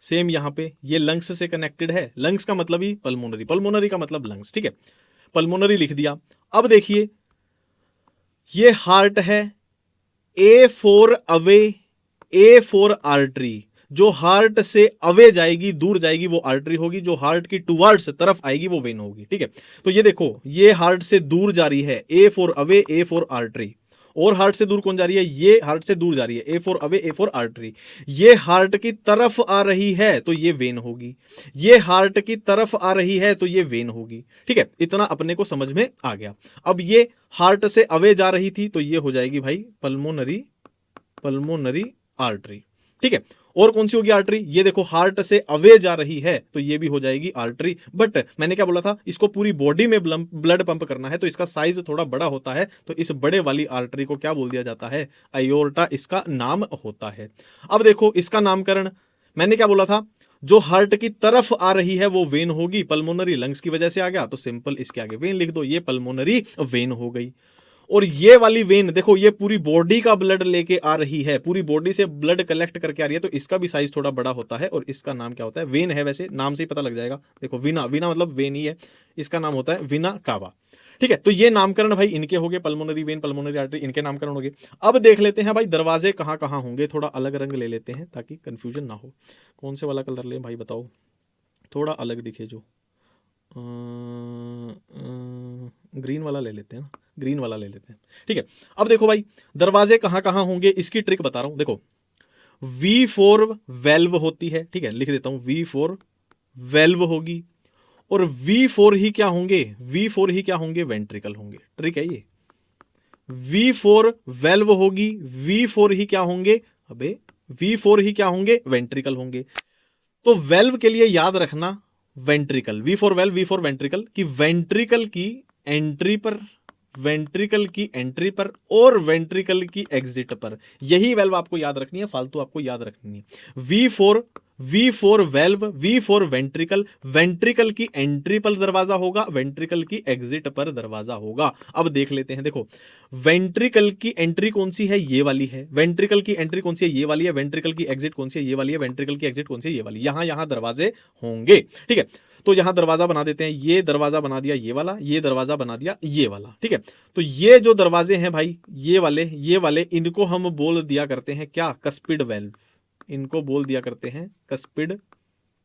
सेम यहां पे ये लंग्स से कनेक्टेड है, लंग्स का मतलब ही पल्मोनरी, पल्मोनरी का मतलब लंग्स, ठीक है। पल्मोनरी लिख दिया। अब देखिए ये हार्ट है, A for away, A for artery. जो हार्ट से अवे जाएगी, दूर जाएगी, वो आर्टरी होगी। जो हार्ट की टुवर्ड्स तरफ आएगी वो वेन होगी, ठीक है। तो ये देखो ये हार्ट से दूर जा रही है, A for away, A for artery. और हार्ट से दूर कौन जा रही है? ये हार्ट से दूर जा रही है, A for away, A for artery. ये हार्ट की तरफ आ रही है तो ये वेन होगी। ये हार्ट की तरफ आ रही है तो ये वेन होगी, ठीक है। इतना अपने को समझ में आ गया। अब ये हार्ट से अवे जा रही थी तो ये हो जाएगी भाई पल्मोनरी, पल्मोनरी आर्टरी, ठीक है। और कौन सी होगी आर्टरी? ये देखो हार्ट से अवे जा रही है तो ये भी हो जाएगी आर्टरी। बट मैंने क्या बोला था, इसको पूरी बॉडी में ब्लड पंप करना है तो इसका साइज थोड़ा बड़ा होता है, तो इस बड़े वाली आर्टरी को क्या बोल दिया जाता है? अयोर्टा इसका नाम होता है। अब देखो इसका नामकरण मैंने क्या बोला था, जो हार्ट की तरफ आ रही है वो वेन होगी। पल्मोनरी लंग्स की वजह से आ गया तो सिंपल इसके आगे वेन लिख दो, ये पल्मोनरी वेन हो गई। और ये वाली वेन देखो ये पूरी बॉडी का ब्लड लेके आ रही है, पूरी बॉडी से ब्लड कलेक्ट करके आ रही है, तो इसका भी साइज थोड़ा बड़ा होता है और इसका नाम क्या होता है? वेन है, वैसे नाम से ही पता लग जाएगा। देखो वीना, वीना मतलब वेन ही है, इसका नाम होता है वीना कावा, ठीक है। तो ये नामकरण भाई इनके हो गए, पल्मोनरी वेन, पल्मोनरी आर्टरी, इनके नामकरण हो गए। अब देख लेते हैं भाई दरवाजे कहां कहां होंगे, थोड़ा अलग रंग ले लेते हैं ताकि कंफ्यूजन ना हो। कौन से वाला कलर लें भाई बताओ, थोड़ा अलग दिखे जो, ग्रीन वाला ले लेते हैं ना, ग्रीन वाला ले लेते हैं, ठीक है। अब देखो भाई दरवाजे कहां कहां होंगे, इसकी ट्रिक बता रहा हूं। देखो V4 वेल्व होती है, ठीक है, लिख देता हूं V4 वेल्व होगी। और V4 ही क्या होंगे? V4 ही क्या होंगे? वेंट्रिकल होंगे। ट्रिक है ये, V4 वेल्व होगी, V4 ही क्या होंगे? अबे V4 ही क्या होंगे? वेंट्रिकल होंगे। तो वेल्व के लिए याद रखना ventricle, V4 valve, V4 ventricle, की वेंट्रिकल की एंट्री पर, वेंट्रिकल की एंट्री पर और वेंट्रिकल की एग्जिट पर, यही वेल्व आपको याद रखनी है, फालतू आपको याद रखनी है। V4 valve, V4 ventricle, ventricle की एंट्री पर दरवाजा होगा, वेंट्रिकल की एग्जिट पर दरवाजा होगा। अब देख लेते हैं, देखो वेंट्रिकल की एंट्री कौन सी है? ये वाली है। वेंट्रिकल की एंट्री कौन सी है? ये वाली है। वेंट्रिकल की एग्जिट कौन सी है? ये वाली है। वेंट्रिकल की एग्जिट कौन सी है? ये वाली। यहां दरवाजे होंगे, ठीक है। तो यहां दरवाजा बना देते हैं, ये दरवाजा बना दिया ये वाला, ये दरवाजा बना दिया ये वाला, ठीक है। तो ये जो दरवाजे हैं भाई ये वाले इनको हम बोल दिया करते हैं क्या? Cuspid valve. इनको बोल दिया करते हैं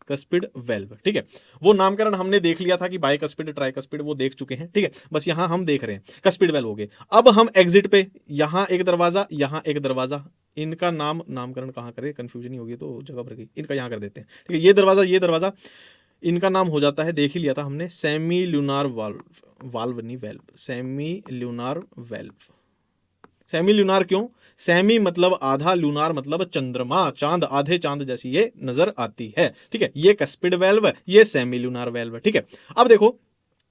कस्पिड वेल्व, ठीक है। वो नामकरण हमने देख लिया था कि बाइकस्पिड, ट्राइकस्पिड, वो देख चुके हैं, ठीक है। बस यहां हम देख रहे हैं कस्पिड वेल्व हो गए। अब हम एग्जिट पे, यहां एक दरवाजा, यहां एक दरवाजा, इनका नामकरण कहाँ करें, कंफ्यूजन ही होगी तो जगह भर गई, इनका यहाँ कर देते हैं, ठीक है। ये दरवाजा इनका नाम हो जाता है, देख ही लिया था हमने, सेमी ल्यूनार वाल्व, वाल्व नहीं वेल्व, सेमी ल्यूनार वेल्व। सेमी ल्यूनार क्यों? सेमी मतलब आधा, ल्यूनार मतलब चंद्रमा, चांद, आधे चांद जैसी ये नजर आती है, ठीक है। ये कस्पिड वेल्व, ये सेमी ल्यूनार वेल्व, ठीक है। अब देखो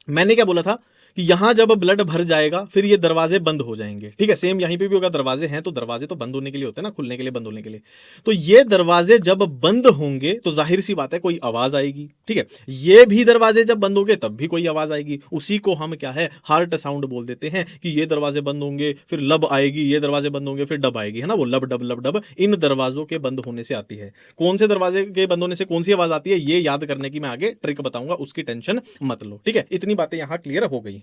मैंने क्या बोला था कि यहां जब ब्लड भर जाएगा फिर ये दरवाजे बंद हो जाएंगे, ठीक है। सेम यहीं पे भी होगा, दरवाजे हैं तो दरवाजे तो बंद होने के लिए होते हैं ना, खुलने के लिए, बंद होने के लिए। तो ये दरवाजे जब बंद होंगे तो जाहिर सी बात है कोई आवाज आएगी, ठीक है। ये भी दरवाजे जब बंद होंगे तब भी कोई आवाज आएगी, उसी को हम क्या है, हार्ट साउंड बोल देते हैं कि ये दरवाजे बंद होंगे फिर लब आएगी, ये दरवाजे बंद होंगे फिर डब आएगी, है ना, वो लब डब लब डब इन दरवाजों के बंद होने से आती है। कौन से दरवाजे के बंद होने से कौन सी आवाज आती है ये याद करने की मैं आगे ट्रिक बताऊंगा, उसकी टेंशन मत लो, ठीक है। इतनी बातें यहां क्लियर हो गई हैं।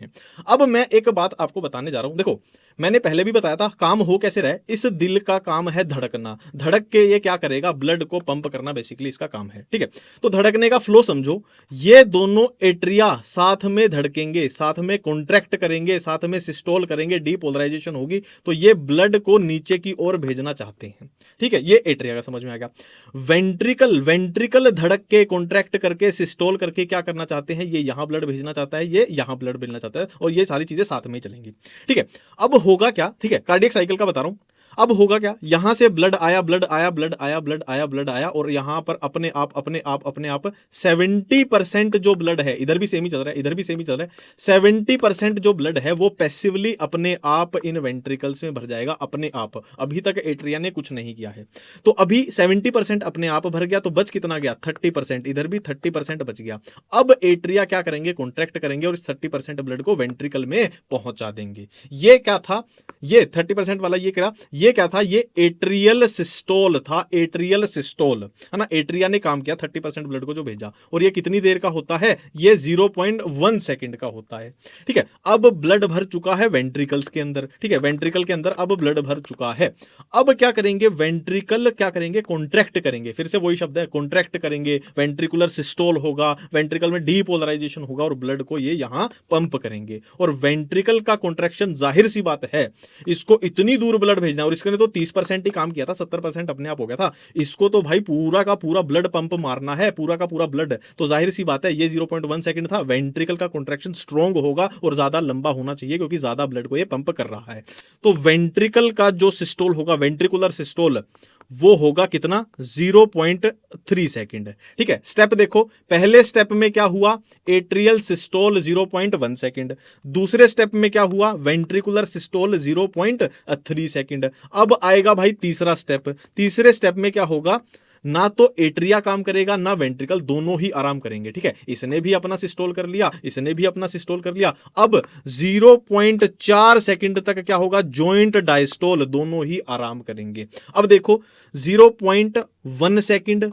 अब मैं एक बात आपको बताने जा रहा हूं, देखो मैंने पहले भी बताया था काम हो कैसे रहा है, इस दिल का काम है धड़कना, धड़क के ये क्या करेगा, ब्लड को पंप करना बेसिकली इसका काम है, ठीक है। तो धड़कने का फ्लो समझो, ये दोनों एट्रिया साथ में धड़केंगे, साथ में कॉन्ट्रैक्ट करेंगे, साथ में सिस्टोल करेंगे, डीपोलराइजेशन होगी तो ये ब्लड को नीचे की ओर भेजना चाहते हैं, ठीक है। ये एट्रिया का समझ में आ गया। वेंट्रिकल, वेंट्रिकल धड़क के कॉन्ट्रैक्ट करके सिस्टोल करके क्या करना चाहते हैं, ये यहां ब्लड भेजना चाहता है, ये यहां ब्लड भेजना चाहता है, और ये सारी चीजें साथ में ही चलेंगी, ठीक है। अब होगा क्या, ठीक है, कार्डियक साइकिल का बता रहा हूं। अब होगा क्या, यहां से ब्लड आया, ब्लड आया, ब्लड आया, ब्लड आया, ब्लड आया, और यहां पर अपने आप अपने आप अपने आप 70% जो ब्लड है, इधर भी सेम ही चल रहा है, इधर भी सेम ही चल रहा है, 70% जो ब्लड है वो पैसिवली अपने आप इन वेंट्रिकल्स में भर जाएगा अपने आप। अभी तक एट्रिया ने कुछ नहीं किया है, तो अभी 70% अपने आप भर गया, तो बच कितना गया, 30%, इधर भी 30% बच गया। अब एट्रिया क्या करेंगे, कॉन्ट्रैक्ट करेंगे और इस 30% ब्लड को वेंट्रिकल में पहुंचा देंगे। ये क्या था, ये 30% वाला ये क्या था, ये एट्रियल सिस्टोल था, एट्रियल सिस्टोल, है ना। एट्रिया ने काम किया 30% ब्लड को जो भेजा, और ये कितनी देर का होता है, ये 0.1 सेकंड का होता है, ठीक है। अब ब्लड भर चुका है वेंट्रिकल्स के अंदर, ठीक है, वेंट्रिकल के अंदर अब ब्लड भर चुका है। अब क्या करेंगे, वेंट्रिकल क्या करेंगे, कॉन्ट्रैक्ट करेंगे, फिर से वही शब्द है, कॉन्ट्रैक्ट करेंगे, वेंट्रिकुलर सिस्टोल होगा, वेंट्रिकल में डीपोलराइजेशन होगा और ब्लड को ये यहां पंप करेंगे। और वेंट्रिकल का कॉन्ट्रैक्शन जाहिर सी बात है, इसको इतनी दूर ब्लड भेजना, और इसने तो 30% ही काम किया था, 70% अपने आप हो गया था, इसको तो भाई पूरा का पूरा ब्लड पंप मारना है, पूरा का पूरा ब्लड, तो जाहिर सी बात है ये 0.1 सेकंड था, वेंट्रिकल का कॉन्ट्रैक्शन स्ट्रॉन्ग होगा और ज्यादा लंबा होना चाहिए क्योंकि ज्यादा ब्लड को ये पंप कर रहा है। तो वेंट्रिकल का जो सिस्टोल होगा, वेंट्रिकुलर सिस्टोल, वो होगा कितना, 0.3 सेकंड, ठीक है। स्टेप देखो, पहले स्टेप में क्या हुआ, एट्रियल सिस्टोल 0.1 सेकंड, दूसरे स्टेप में क्या हुआ, वेंट्रिकुलर सिस्टोल 0.3 सेकंड। अब आएगा भाई तीसरा स्टेप, तीसरे स्टेप में क्या होगा, ना तो एट्रिया काम करेगा ना वेंट्रिकल, दोनों ही आराम करेंगे, ठीक है। इसने भी अपना सिस्टोल कर लिया, इसने भी अपना सिस्टोल कर लिया। अब 0.4 सेकंड तक क्या होगा, जॉइंट डायस्टोल, दोनों ही आराम करेंगे। अब देखो 0.1 second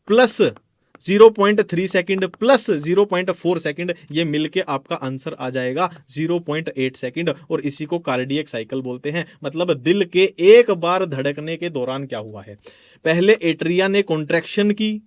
plus 0.3 second plus 0.4 second, ये मिलके आपका आंसर आ जाएगा 0.8 सेकंड, और इसी को कार्डियक साइकिल बोलते हैं। मतलब दिल के एक बार धड़कने के दौरान क्या हुआ है, पहले एट्रिया ने कॉन्ट्रैक्शन की,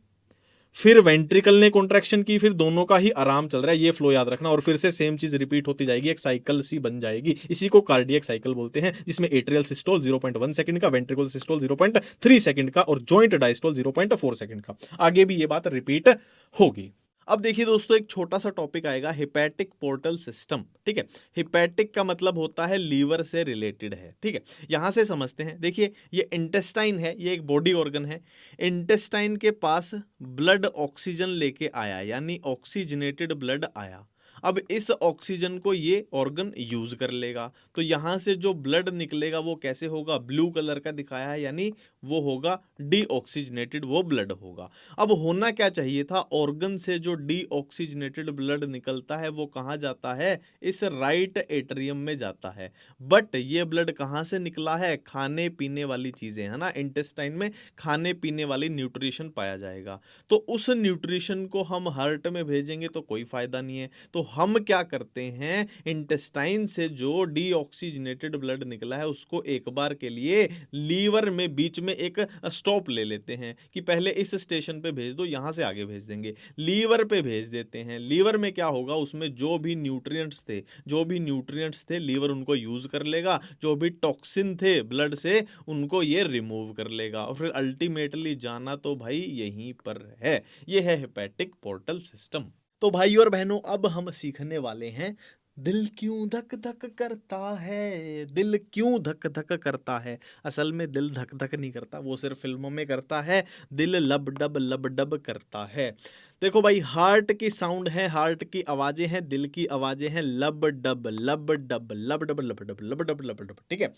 फिर वेंट्रिकल ने कॉन्ट्रैक्शन की, फिर दोनों का ही आराम चल रहा है, ये फ्लो याद रखना, और फिर से सेम चीज रिपीट होती जाएगी, एक साइकिल सी बन जाएगी। इसी को कार्डियक साइकिल बोलते हैं, जिसमें एट्रियल सिस्टोल 0.1 सेकंड का, वेंट्रिकल सिस्टोल 0.3 सेकंड का, और जॉइंट डायस्टोल 0.4 सेकंड का। आगे भी ये बात रिपीट होगी। अब देखिए दोस्तों, एक छोटा सा टॉपिक आएगा, हिपैटिक पोर्टल सिस्टम, ठीक है। हिपैटिक का मतलब होता है लीवर से रिलेटेड है, ठीक है। यहां से समझते हैं, देखिए ये इंटेस्टाइन है, ये एक बॉडी ऑर्गन है। इंटेस्टाइन के पास ब्लड ऑक्सीजन लेके आया, यानी ऑक्सीजनेटेड ब्लड आया। अब इस ऑक्सीजन को ये ऑर्गन यूज कर लेगा, तो यहां से जो ब्लड निकलेगा वो कैसे होगा, ब्लू कलर का दिखाया है, यानी वो होगा डीऑक्सीजनेटेड, वो ब्लड होगा। अब होना क्या चाहिए था, ऑर्गन से जो डीऑक्सीजनेटेड ब्लड निकलता है वो कहां जाता है, इस राइट एट्रियम में जाता है। बट ये ब्लड कहां से निकला है, खाने पीने वाली चीजें, है ना, इंटेस्टाइन में खाने पीने वाली न्यूट्रिशन पाया जाएगा, तो उस न्यूट्रिशन को हम हार्ट में भेजेंगे तो कोई फायदा नहीं है। तो हम क्या करते हैं, इंटेस्टाइन से जो डीऑक्सीजनेटेड ब्लड निकला है उसको एक बार के लिए लीवर में बीच इसमें एक स्टॉप ले लेते हैं कि पहले इस स्टेशन पे भेज दो, यहाँ से आगे भेज देंगे। लीवर पे भेज देते हैं। लीवर में क्या होगा, उसमें जो भी न्यूट्रिएंट्स थे लीवर उनको यूज कर लेगा, जो भी टॉक्सिन थे ब्लड से उनको ये रिमूव कर लेगा, और फिर अल्टीमेटली जाना तो भाई यहीं पर है। ये है हेपेटिक पोर्टल सिस्टम। तो भाई और बहनों, अब हम सीखने वाले हैं दिल क्यों धक धक करता है, दिल क्यों धक धक करता है। असल में दिल धक धक नहीं करता, वो सिर्फ फिल्मों में करता है। दिल लब डब करता है। देखो भाई, हार्ट की साउंड है, हार्ट की आवाजें हैं, दिल की आवाजें हैं लब डब लब डब लब डब लब डब लब डब लब डब। ठीक है,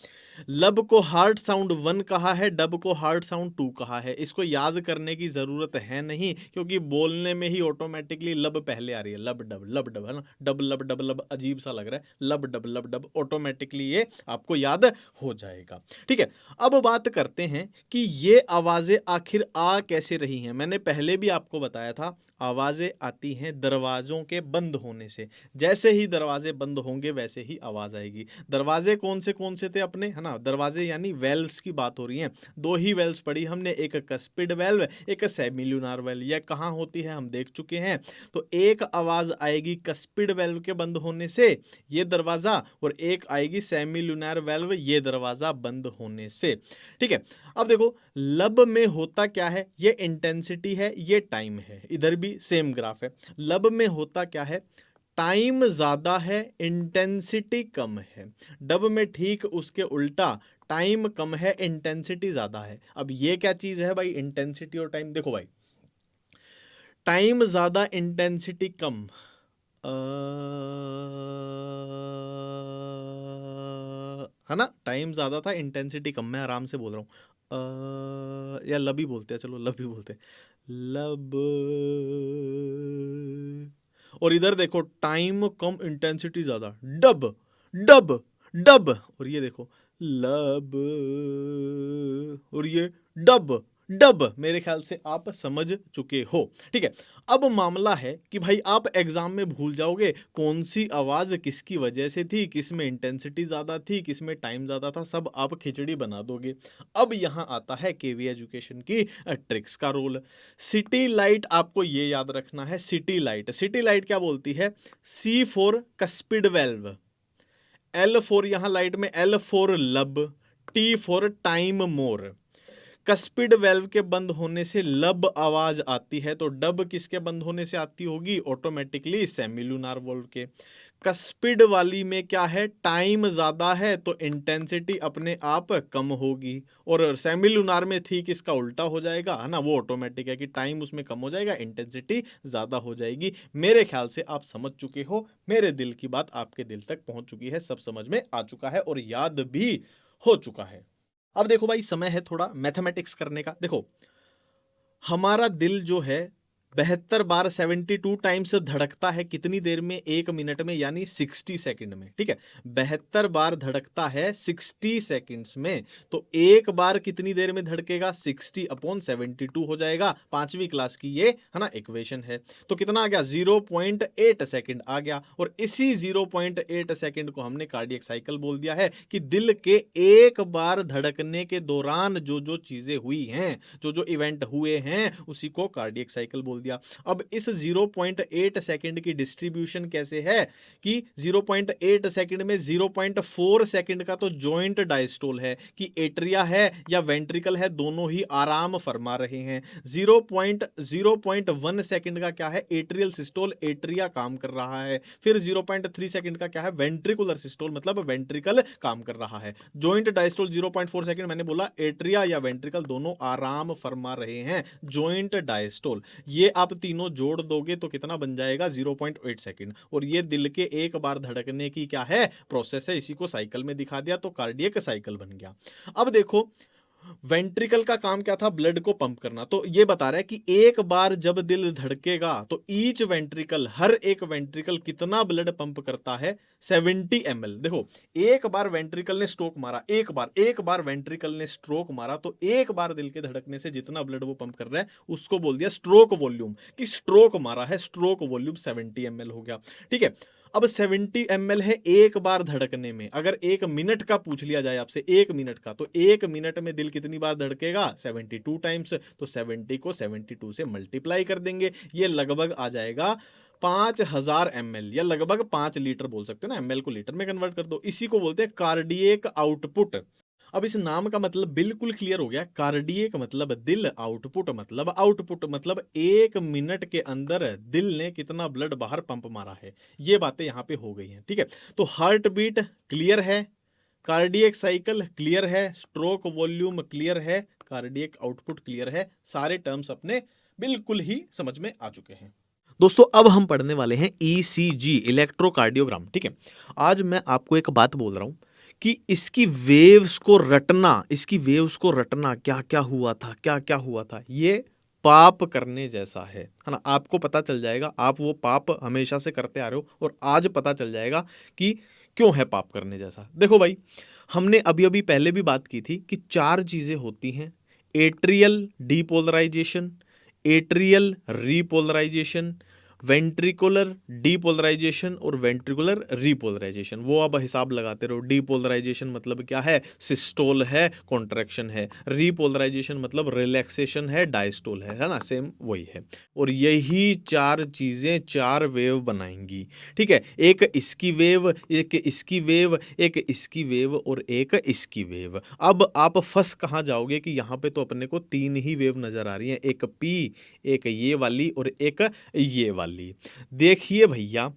लब को हार्ट साउंड 1 कहा है, डब को हार्ट साउंड 2 कहा है। इसको याद करने की जरूरत है नहीं, क्योंकि बोलने में ही ऑटोमेटिकली लब पहले आ रही है। लब डब है ना, डब लब अजीब सा लग रहा है, लब डब ऑटोमेटिकली ये आपको याद हो जाएगा। ठीक है, अब बात करते हैं कि ये आवाजें आखिर आ कैसे रही हैं। मैंने पहले भी आपको बताया था, आवाजें आती हैं दरवाजों के बंद होने से। जैसे ही दरवाजे बंद होंगे वैसे ही आवाज आएगी। दरवाजे कौन से थे अपने, है ना, दरवाजे यानी वेल्व्स की बात हो रही है। दो ही वेल्व्स पढ़ी हमने, एक कस्पिड वेल्व, एक सेमिल्यूनार वेल्व। यह कहाँ होती है हम देख चुके हैं। तो एक आवाज आएगी कस्पिड वेल्व के बंद होने से, ये दरवाजा, और एक आएगी सेमिल्यूनार वेल्व, ये दरवाजा बंद होने से। ठीक है, अब देखो लब में होता क्या है, ये इंटेंसिटी है, ये टाइम है। इधर भी सेम ग्राफ है। लब में होता क्या है, टाइम ज्यादा है, इंटेंसिटी कम है। डब में ठीक उसके उल्टा, टाइम कम है, इंटेंसिटी ज्यादा है। अब ये क्या चीज है भाई, इंटेंसिटी और टाइम। देखो भाई, टाइम ज्यादा इंटेंसिटी कम, है ना, टाइम ज्यादा था इंटेंसिटी कम। मैं आराम से बोल रहा हूं, या लब ही बोलते हैं, चलो लब ही बोलते हैं, लब। और इधर देखो टाइम कम इंटेंसिटी ज्यादा, डब डब डब। और ये देखो लब, और ये डब डब। मेरे ख्याल से आप समझ चुके हो। ठीक है, अब मामला है कि भाई आप एग्जाम में भूल जाओगे कौन सी आवाज किसकी वजह से थी, किस में इंटेंसिटी ज्यादा थी, किस में टाइम ज्यादा था, सब आप खिचड़ी बना दोगे। अब यहां आता है केवी एजुकेशन की ट्रिक्स का रोल। सिटी लाइट आपको ये याद रखना है। सिटी लाइट क्या बोलती है, C for cuspid valve, L for यहां लाइट में, L for lub, T for time more. Cuspid valve के बंद होने से लब आवाज आती है, तो डब किसके बंद होने से आती होगी, ऑटोमेटिकली सेमिल्यूनार वॉल्व के। कस्पिड वाली में क्या है, टाइम ज्यादा है तो इंटेंसिटी अपने आप कम होगी, और सेमिल्यूनार में ठीक इसका उल्टा हो जाएगा, है ना, वो ऑटोमेटिक है कि टाइम उसमें कम हो जाएगा, इंटेंसिटी ज्यादा हो जाएगी। मेरे ख्याल से आप समझ चुके हो, मेरे दिल की बात आपके दिल तक पहुंच चुकी है, सब समझ में आ चुका है और याद भी हो चुका है। अब देखो भाई, समय है थोड़ा मैथमेटिक्स करने का। देखो, हमारा दिल जो है 72 बार 72 टाइम्स धड़कता है कितनी देर में, 1 मिनट में, यानी 60 सेकंड में। ठीक है, 72 बार धड़कता है 60 सेकंड्स में, तो एक बार कितनी देर में धड़केगा, 60/72 हो जाएगा। 5वीं क्लास की ये, है ना, इक्वेशन है। तो कितना आ गया, 0.8 सेकंड आ गया, और इसी 0.8 सेकंड को हमने कार्डियक साइकिल बोल दिया है कि दिल के एक बार धड़कने के दौरान जो जो चीजें हुई हैं, जो जो इवेंट हुए हैं, उसी को कार्डियक साइकिल बोल दिया। अब इस 0.8 सेकंड की डिस्ट्रीब्यूशन कैसे है कि 0.8 सेकंड में 0.4 सेकंड का तो जॉइंट डायस्टोल है, कि एट्रिया है या वेंट्रिकल है, दोनों ही आराम फरमा रहे हैं। 0.1 सेकंड का क्या है, एट्रियल सिस्टोल, एट्रिया काम कर रहा है। फिर 0.3 सेकंड का क्या है, वेंट्रिकुलर सिस्टोल, मतलब वेंट्रिकल काम कर रहा है। जॉइंट डायस्टोल 0.4 सेकंड, मैंने बोला एट्रिया या वेंट्रिकल दोनों आराम फरमा रहे हैं, जॉइंट डायस्टोल। ये आप तीनों जोड़ दोगे तो कितना बन जाएगा, 0.8 सेकंड। और ये दिल के एक बार धड़कने की क्या है, प्रोसेस है। इसी को साइकिल में दिखा दिया तो कार्डियक साइकिल बन गया। अब देखो, वेंट्रिकल का काम क्या था, ब्लड को पंप करना। तो ये बता रहा है कि एक बार जब दिल धड़केगा तो ईच वेंट्रिकल, हर एक वेंट्रिकल कितना ब्लड पंप करता है, 70 ml। देखो, एक बार वेंट्रिकल ने स्ट्रोक मारा, एक बार वेंट्रिकल ने स्ट्रोक मारा, तो एक बार दिल के धड़कने से जितना ब्लड वो पंप कर रहा है उसको बोल दिया स्ट्रोक वॉल्यूम, कि स्ट्रोक मारा है, स्ट्रोक वॉल्यूम 70 ml हो गया। ठीक है, अब 70 ml है एक बार धड़कने में। अगर 1 मिनट का पूछ लिया जाए आपसे, 1 मिनट का, तो 1 मिनट में दिल कितनी बार धड़केगा? 72 टाइम्स। तो 70 को 72 से मल्टीप्लाई कर देंगे, ये लगभग आ जाएगा 5000 ml, या लगभग 5 लीटर बोल सकते हो ना, ml को लीटर में कन्वर्ट कर दो। इसी को बोलते हैं कार्डियक आउटपुट। अब इस नाम का मतलब बिल्कुल क्लियर हो गया। कार्डियक मतलब दिल, आउटपुट मतलब 1 मिनट के अंदर दिल ने कितना ब्लड बाहर पंप मारा है। ये बातें यहाँ पे हो गई हैं, ठीक है। तो हार्ट बीट क्लियर है, कार्डियक साइकिल क्लियर है, स्ट्रोक वॉल्यूम क्लियर है, कार्डियक आउटपुट क्लियर है, सारे टर्म्स अपने बिल्कुल ही समझ में आ चुके हैं। दोस्तों अब हम पढ़ने वाले हैं ईसीजी, इलेक्ट्रोकार्डियोग्राम, ठीक है। आज मैं आपको एक बात बोल रहा हूं कि इसकी वेव्स को रटना, क्या क्या हुआ था, क्या क्या हुआ था, ये पाप करने जैसा है ना। आपको पता चल जाएगा, आप वो पाप हमेशा से करते आ रहे हो और आज पता चल जाएगा कि क्यों है पाप करने जैसा। देखो भाई, हमने अभी अभी पहले भी बात की थी कि 4 चीजें होती हैं: atrial depolarisation, atrial repolarisation, ventricular depolarisation और वेंट्रिकुलर रीपोलराइजेशन। वो अब हिसाब लगाते रहो। डीपोलराइजेशन मतलब क्या है? सिस्टोल है, कॉन्ट्रैक्शन है। रीपोलराइजेशन मतलब रिलैक्सेशन है, डायस्टोल है ना, सेम वही है। और यही 4 चीजें 4 वेव बनाएंगी, ठीक है। एक इसकी वेव, एक इसकी वेव, एक इसकी वेव और एक इसकी वेव। अब आप फंस कहाँ जाओगे कि यहाँ पे तो अपने को 3 ही वेव नजर आ रही हैं, एक पी, एक ये वाली और एक ये वाली। देखिए भैया,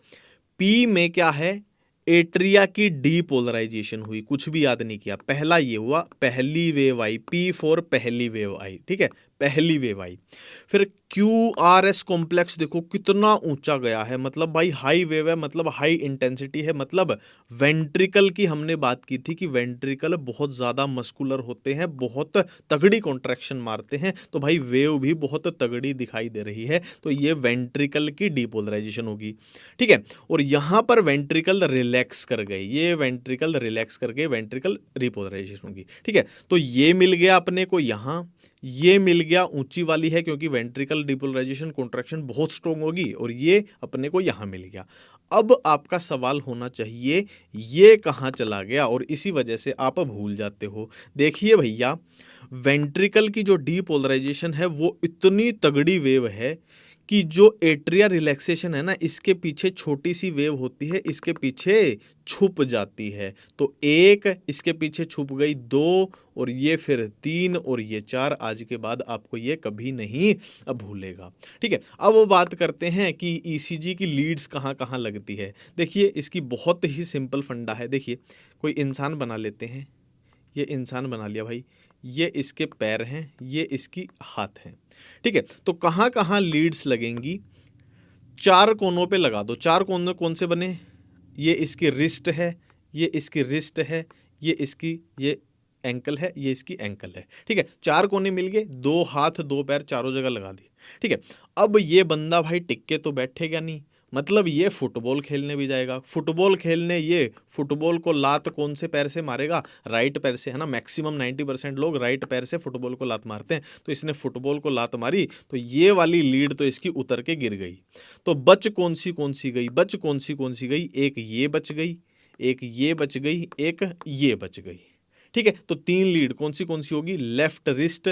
पी में क्या है? एट्रिया की डीपोलराइजेशन हुई, कुछ भी याद नहीं किया। पहला ये हुआ, पहली वेव आई, पी फॉर पहली वेव आई, ठीक है, पहली वेव आई। फिर क्यू आर एस कॉम्प्लेक्स देखो कितना ऊंचा गया है, मतलब भाई हाई वेव है, मतलब हाई इंटेंसिटी है। मतलब वेंट्रिकल की हमने बात की थी कि वेंट्रिकल बहुत ज्यादा मस्कुलर होते हैं, बहुत तगड़ी कॉन्ट्रैक्शन मारते हैं, तो भाई वेव भी बहुत तगड़ी दिखाई दे रही है। तो ये वेंट्रिकल की डीपोलराइजेशन होगी, ठीक है। और यहां पर वेंट्रिकल रिलैक्स कर गए, ये वेंट्रिकल रिलैक्स करके वेंट्रिकल रिपोलराइजेशन होगी, ठीक है। तो ये मिल गया अपने को यहां, ये मिल गया, ऊंची वाली है क्योंकि वेंट्रिकल डिपोलराइजेशन कॉन्ट्रैक्शन बहुत स्ट्रोंग होगी, और ये अपने को यहां मिल गया। अब आपका सवाल होना चाहिए ये कहां चला गया, और इसी वजह से आप भूल जाते हो। देखिए भैया, वेंट्रिकल की जो डीपोलराइजेशन है वो इतनी तगड़ी वेव है कि जो एट्रिया रिलैक्सेशन है ना, इसके पीछे छोटी सी वेव होती है, इसके पीछे छुप जाती है। तो एक इसके पीछे छुप गई, 2 और ये फिर 3 और ये 4। आज के बाद आपको ये कभी नहीं भूलेगा, ठीक है। अब वो बात करते हैं कि ईसीजी की लीड्स कहाँ कहाँ लगती है। देखिए, इसकी बहुत ही सिंपल फंडा है। देखिए, कोई इंसान बना लेते हैं, ये इंसान बना लिया भाई, ये इसके पैर हैं, ये इसकी हाथ हैं, ठीक है। तो कहाँ कहाँ लीड्स लगेंगी? 4 कोनों पे लगा दो। 4 कोने कौन से बने? ये इसकी रिस्ट है, ये इसकी रिस्ट है, ये इसकी ये एंकल है, ये इसकी एंकल है, ठीक है। 4 कोने मिल गए, 2 हाथ 2 पैर चारों जगह लगा दिए, ठीक है। अब ये बंदा भाई टिक के तो बैठेगा नहीं, मतलब ये फुटबॉल खेलने भी जाएगा। फुटबॉल खेलने ये फुटबॉल को लात कौन से पैर से मारेगा? राइट पैर से, है ना। मैक्सिमम 90% लोग राइट पैर से फुटबॉल को लात मारते हैं। तो इसने फुटबॉल को लात मारी, तो ये वाली लीड तो इसकी उतर के गिर गई। तो बच कौन सी गई? बच कौन सी गई? एक ये बच गई, एक ये बच गई, एक ये बच गई, ठीक है। तो 3 लीड कौन सी होगी? लेफ्ट रिस्ट,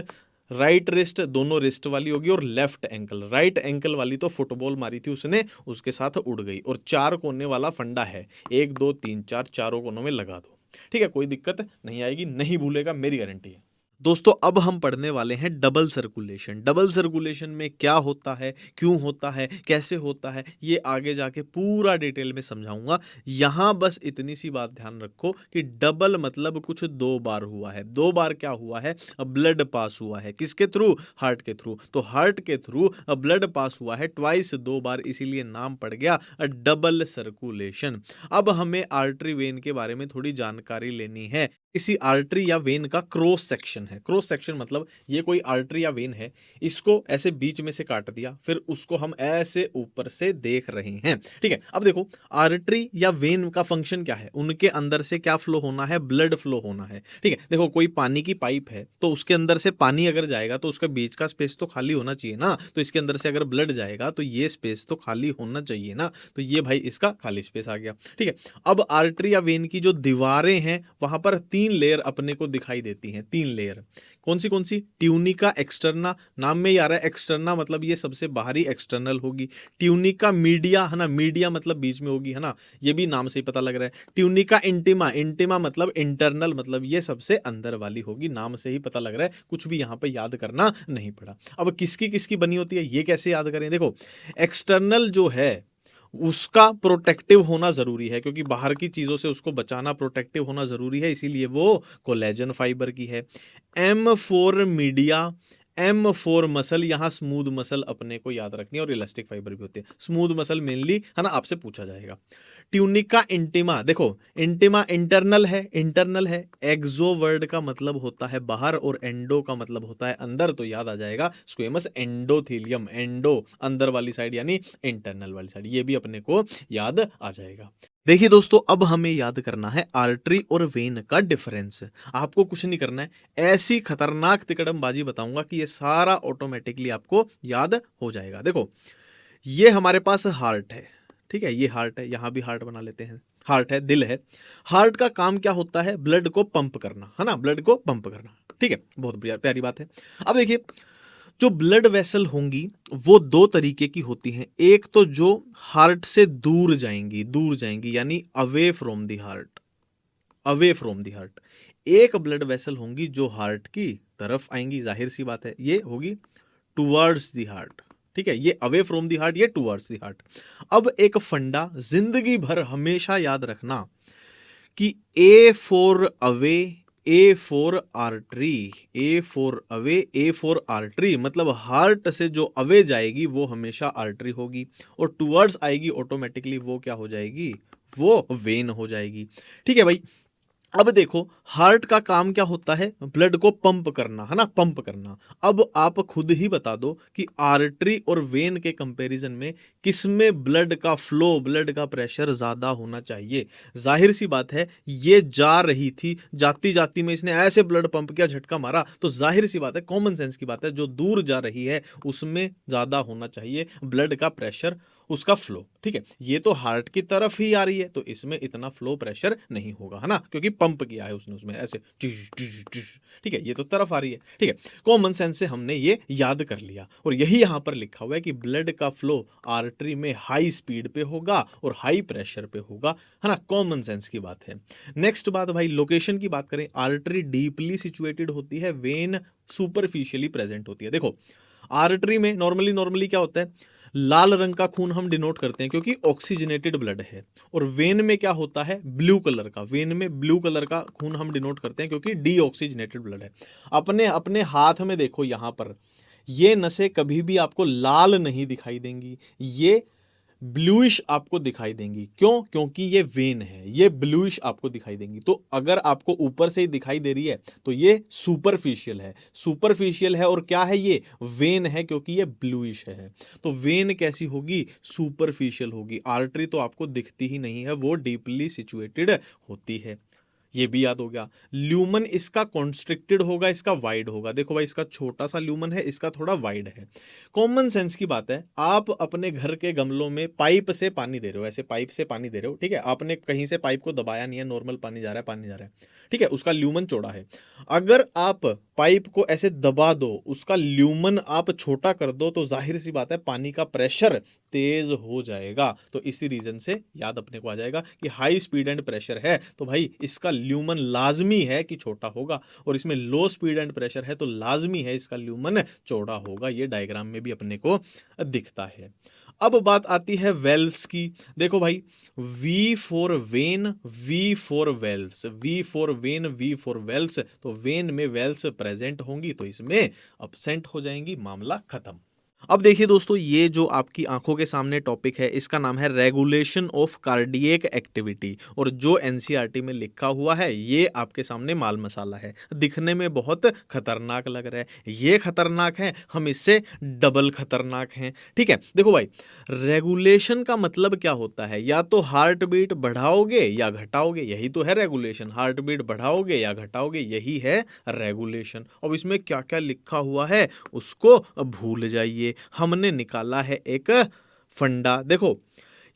राइट रिस्ट, दोनों रिस्ट वाली होगी, और लेफ्ट एंकल। राइट एंकल वाली तो फुटबॉल मारी थी उसने, उसके साथ उड़ गई। और 4 कोने वाला फंडा है, 1 2 3 4, चारों कोनों में लगा दो, ठीक है। कोई दिक्कत नहीं आएगी, नहीं भूलेगा, मेरी गारंटी है। दोस्तों अब हम पढ़ने वाले हैं डबल सर्कुलेशन। डबल सर्कुलेशन में क्या होता है, क्यों होता है, कैसे होता है, ये आगे जाके पूरा डिटेल में समझाऊंगा। यहां बस इतनी सी बात ध्यान रखो कि डबल मतलब कुछ 2 बार हुआ है। 2 बार क्या हुआ है? ब्लड पास हुआ है, किसके थ्रू? हार्ट के थ्रू। तो हार्ट के थ्रू ब्लड पास हुआ है ट्वाइस, 2 बार, इसीलिए नाम पड़ गया डबल सर्कुलेशन। अब हमें आर्टरी वेन के बारे में थोड़ी जानकारी लेनी है। किसी आर्टरी या वेन का क्रॉस सेक्शन है। क्रॉस सेक्शन मतलब ये कोई आर्टरी या वेन है, इसको ऐसे बीच में से काट दिया, फिर उसको हम ऐसे ऊपर से देख रहे हैं, ठीक है। अब देखो आर्टरी या वेन का फंक्शन क्या है, उनके अंदर से क्या फ्लो होना है, ब्लड फ्लो होना है, ठीक है। देखो कोई पानी की पाइप है तो उसके अंदर से पानी अगर जाएगा तो उसका बीच का स्पेस तो खाली होना चाहिए ना, तो इसके अंदर से अगर ब्लड जाएगा तो ये स्पेस तो खाली होना चाहिए ना, तो ये भाई इसका खाली स्पेस आ गया, ठीक है। अब आर्टरी या वेन की जो दीवारें हैं वहां पर 3 लेयर अपने को दिखाई देती हैं, 3 लेयर। कौन सी, ट्यूनिका एक्सटर्ना, नाम में ही आ रहा है एक्सटर्ना मतलब ये सबसे बाहरी एक्सटर्नल होगी। ट्यूनिका मीडिया है ना, मीडिया मतलब बीच में होगी है ना, ये भी नाम से ही पता लग रहा है। ट्यूनिका इंटिमा, इंटिमा मतलब इंटरनल, मतलब ये सबसे अंदर वाली होगी, नाम से ही पता लग रहा है, कुछ भी यहां पे याद करना नहीं पड़ा। अब किसकी किसकी बनी होती है ये कैसे याद करें, देखो एक्सटर्नल जो है उसका प्रोटेक्टिव होना जरूरी है, क्योंकि बाहर की चीजों से उसको बचाना, प्रोटेक्टिव होना जरूरी है, इसीलिए वो कोलेजन फाइबर की है। M for media, M for muscle, यहां स्मूथ मसल अपने को याद रखनी है, और इलास्टिक फाइबर भी होते हैं। स्मूथ मसल मेनली है ना, आपसे पूछा जाएगा। ट्यूनिका इंटिमा, देखो इंटिमा इंटरनल है, इंटरनल है। एक्सो वर्ड का मतलब होता है बाहर, और एंडो का मतलब होता है अंदर, तो याद आ जाएगा स्क्वेमस एंडोथीलियम, एंडो अंदर वाली साइड यानी इंटरनल वाली साइड, ये भी अपने को याद आ जाएगा। देखिए दोस्तों, अब हमें याद करना है आर्टरी और वेन का डिफरेंस। आपको कुछ नहीं करना है, ऐसी खतरनाक तिकड़मबाजी बताऊंगा कि ये सारा ऑटोमेटिकली आपको याद हो जाएगा। देखो ये हमारे पास हार्ट है, ठीक है, ये हार्ट है, यहां भी हार्ट बना लेते हैं, हार्ट है, दिल है। हार्ट का काम क्या होता है, ब्लड को पंप करना है ना, ब्लड को पंप करना, ठीक है, बहुत प्यारी बात है। अब देखिए जो ब्लड वेसल होंगी वो 2 तरीके की होती हैं। एक तो जो हार्ट से दूर जाएंगी, दूर जाएंगी यानी away from the heart, away from the heart. एक ब्लड वेसल होंगी जो हार्ट की तरफ आएंगी, जाहिर सी बात है ये होगी टुवर्ड्स द हार्ट, ठीक है, ये अवे फ्रॉम द हार्ट, ये टुवर्ड्स द हार्ट। अब एक फंडा जिंदगी भर हमेशा याद रखना कि A for away, A for artery, A for away, A for artery मतलब हार्ट से जो अवे जाएगी वो हमेशा आर्टरी होगी, और टुवर्ड्स आएगी ऑटोमेटिकली वो क्या हो जाएगी, वो वेन हो जाएगी, ठीक है भाई। अब देखो हार्ट का काम क्या होता है, ब्लड को पंप करना है ना, पंप करना। अब आप खुद ही बता दो कि आर्टरी और वेन के कंपैरिजन में किसमें ब्लड का फ्लो, ब्लड का प्रेशर ज्यादा होना चाहिए। जाहिर सी बात है ये जा रही थी, जाती जाती में इसने ऐसे ब्लड पंप किया, झटका मारा, तो जाहिर सी बात है, कॉमन सेंस की बात है, जो दूर जा रही है उसमें ज्यादा होना चाहिए ब्लड का प्रेशर, उसका फ्लो, ठीक है। ये तो हार्ट की तरफ ही आ रही है तो इसमें इतना फ्लो प्रेशर नहीं होगा है ना, क्योंकि पंप किया है उसने उसमें ऐसे, ठीक है, ये तो तरफ आ रही है, ठीक है। कॉमन सेंस से हमने ये याद कर लिया, और यही यहां पर लिखा हुआ है कि ब्लड का फ्लो आर्टरी में हाई स्पीड पे होगा और हाई प्रेशर पे होगा, है ना, कॉमन सेंस की बात है। नेक्स्ट बात भाई लोकेशन की बात करें, आर्टरी डीपली सिचुएटेड होती है, वेन सुपरफिशियली प्रेजेंट होती है। देखो आर्टरी में नॉर्मली नॉर्मली क्या होता है, लाल रंग का खून हम डिनोट करते हैं क्योंकि ऑक्सीजनेटेड ब्लड है, और वेन में क्या होता है, ब्लू कलर का, वेन में ब्लू कलर का खून हम डिनोट करते हैं क्योंकि डीऑक्सीजनेटेड ब्लड है। अपने अपने हाथ में देखो यहां पर ये नसें कभी भी आपको लाल नहीं दिखाई देंगी, ये ब्लूइश आपको दिखाई देंगी। क्यों, क्योंकि ये वेन है, ये ब्लूइश आपको दिखाई देंगी। तो अगर आपको ऊपर से ही दिखाई दे रही है तो ये सुपरफिशियल है, सुपरफिशियल है, और क्या है ये वेन है क्योंकि ये ब्लूइश है। तो वेन कैसी होगी, सुपरफिशियल होगी। आर्टरी तो आपको दिखती ही नहीं है, वो डीपली सिचुएटेड होती है, ये भी याद हो गया। ल्यूमन इसका कॉन्स्ट्रिक्टेड होगा, इसका वाइड होगा। देखो भाई इसका छोटा सा ल्यूमन है, इसका थोड़ा वाइड है। कॉमन सेंस की बात है, आप अपने घर के गमलों में पाइप से पानी दे रहे हो, ऐसे पाइप से पानी दे रहे हो, ठीक है, आपने कहीं से पाइप को दबाया नहीं है, नॉर्मल पानी जा रहा है, पानी जा रहा है, ठीक है, उसका ल्यूमन चौड़ा है। अगर आप पाइप को ऐसे दबा दो, उसका ल्यूमन आप छोटा कर दो, तो जाहिर सी बात है पानी का प्रेशर तेज हो जाएगा। तो इसी रीजन से याद अपने को आ जाएगा कि हाई स्पीड एंड प्रेशर है तो भाई इसका ल्यूमन लाजमी है कि छोटा होगा, और इसमें लो स्पीड एंड प्रेशर है तो लाजमी है इसका ल्यूमन चौड़ा होगा। ये डायग्राम में भी अपने को दिखता है। अब बात आती है वेल्व्स की। देखो भाई V for vein, V for valves, V for vein, V for valves, तो वेन में वेल्व्स प्रेजेंट होंगी तो इसमें अपसेंट हो जाएंगी, मामला खत्म। अब देखिए दोस्तों, ये जो आपकी आंखों के सामने टॉपिक है इसका नाम है रेगुलेशन ऑफ कार्डियक एक्टिविटी, और जो एनसीईआरटी में लिखा हुआ है ये आपके सामने माल मसाला है। दिखने में बहुत खतरनाक लग रहा है, ये खतरनाक है, हम इससे डबल खतरनाक हैं। ठीक है, देखो भाई, रेगुलेशन का मतलब क्या होता है? या तो हार्ट बीट बढ़ाओगे या घटाओगे, यही तो है रेगुलेशन। हार्ट बीट बढ़ाओगे या घटाओगे, यही है रेगुलेशन। अब इसमें क्या क्या लिखा हुआ है उसको भूल जाइए। हमने निकाला है एक फंडा। देखो,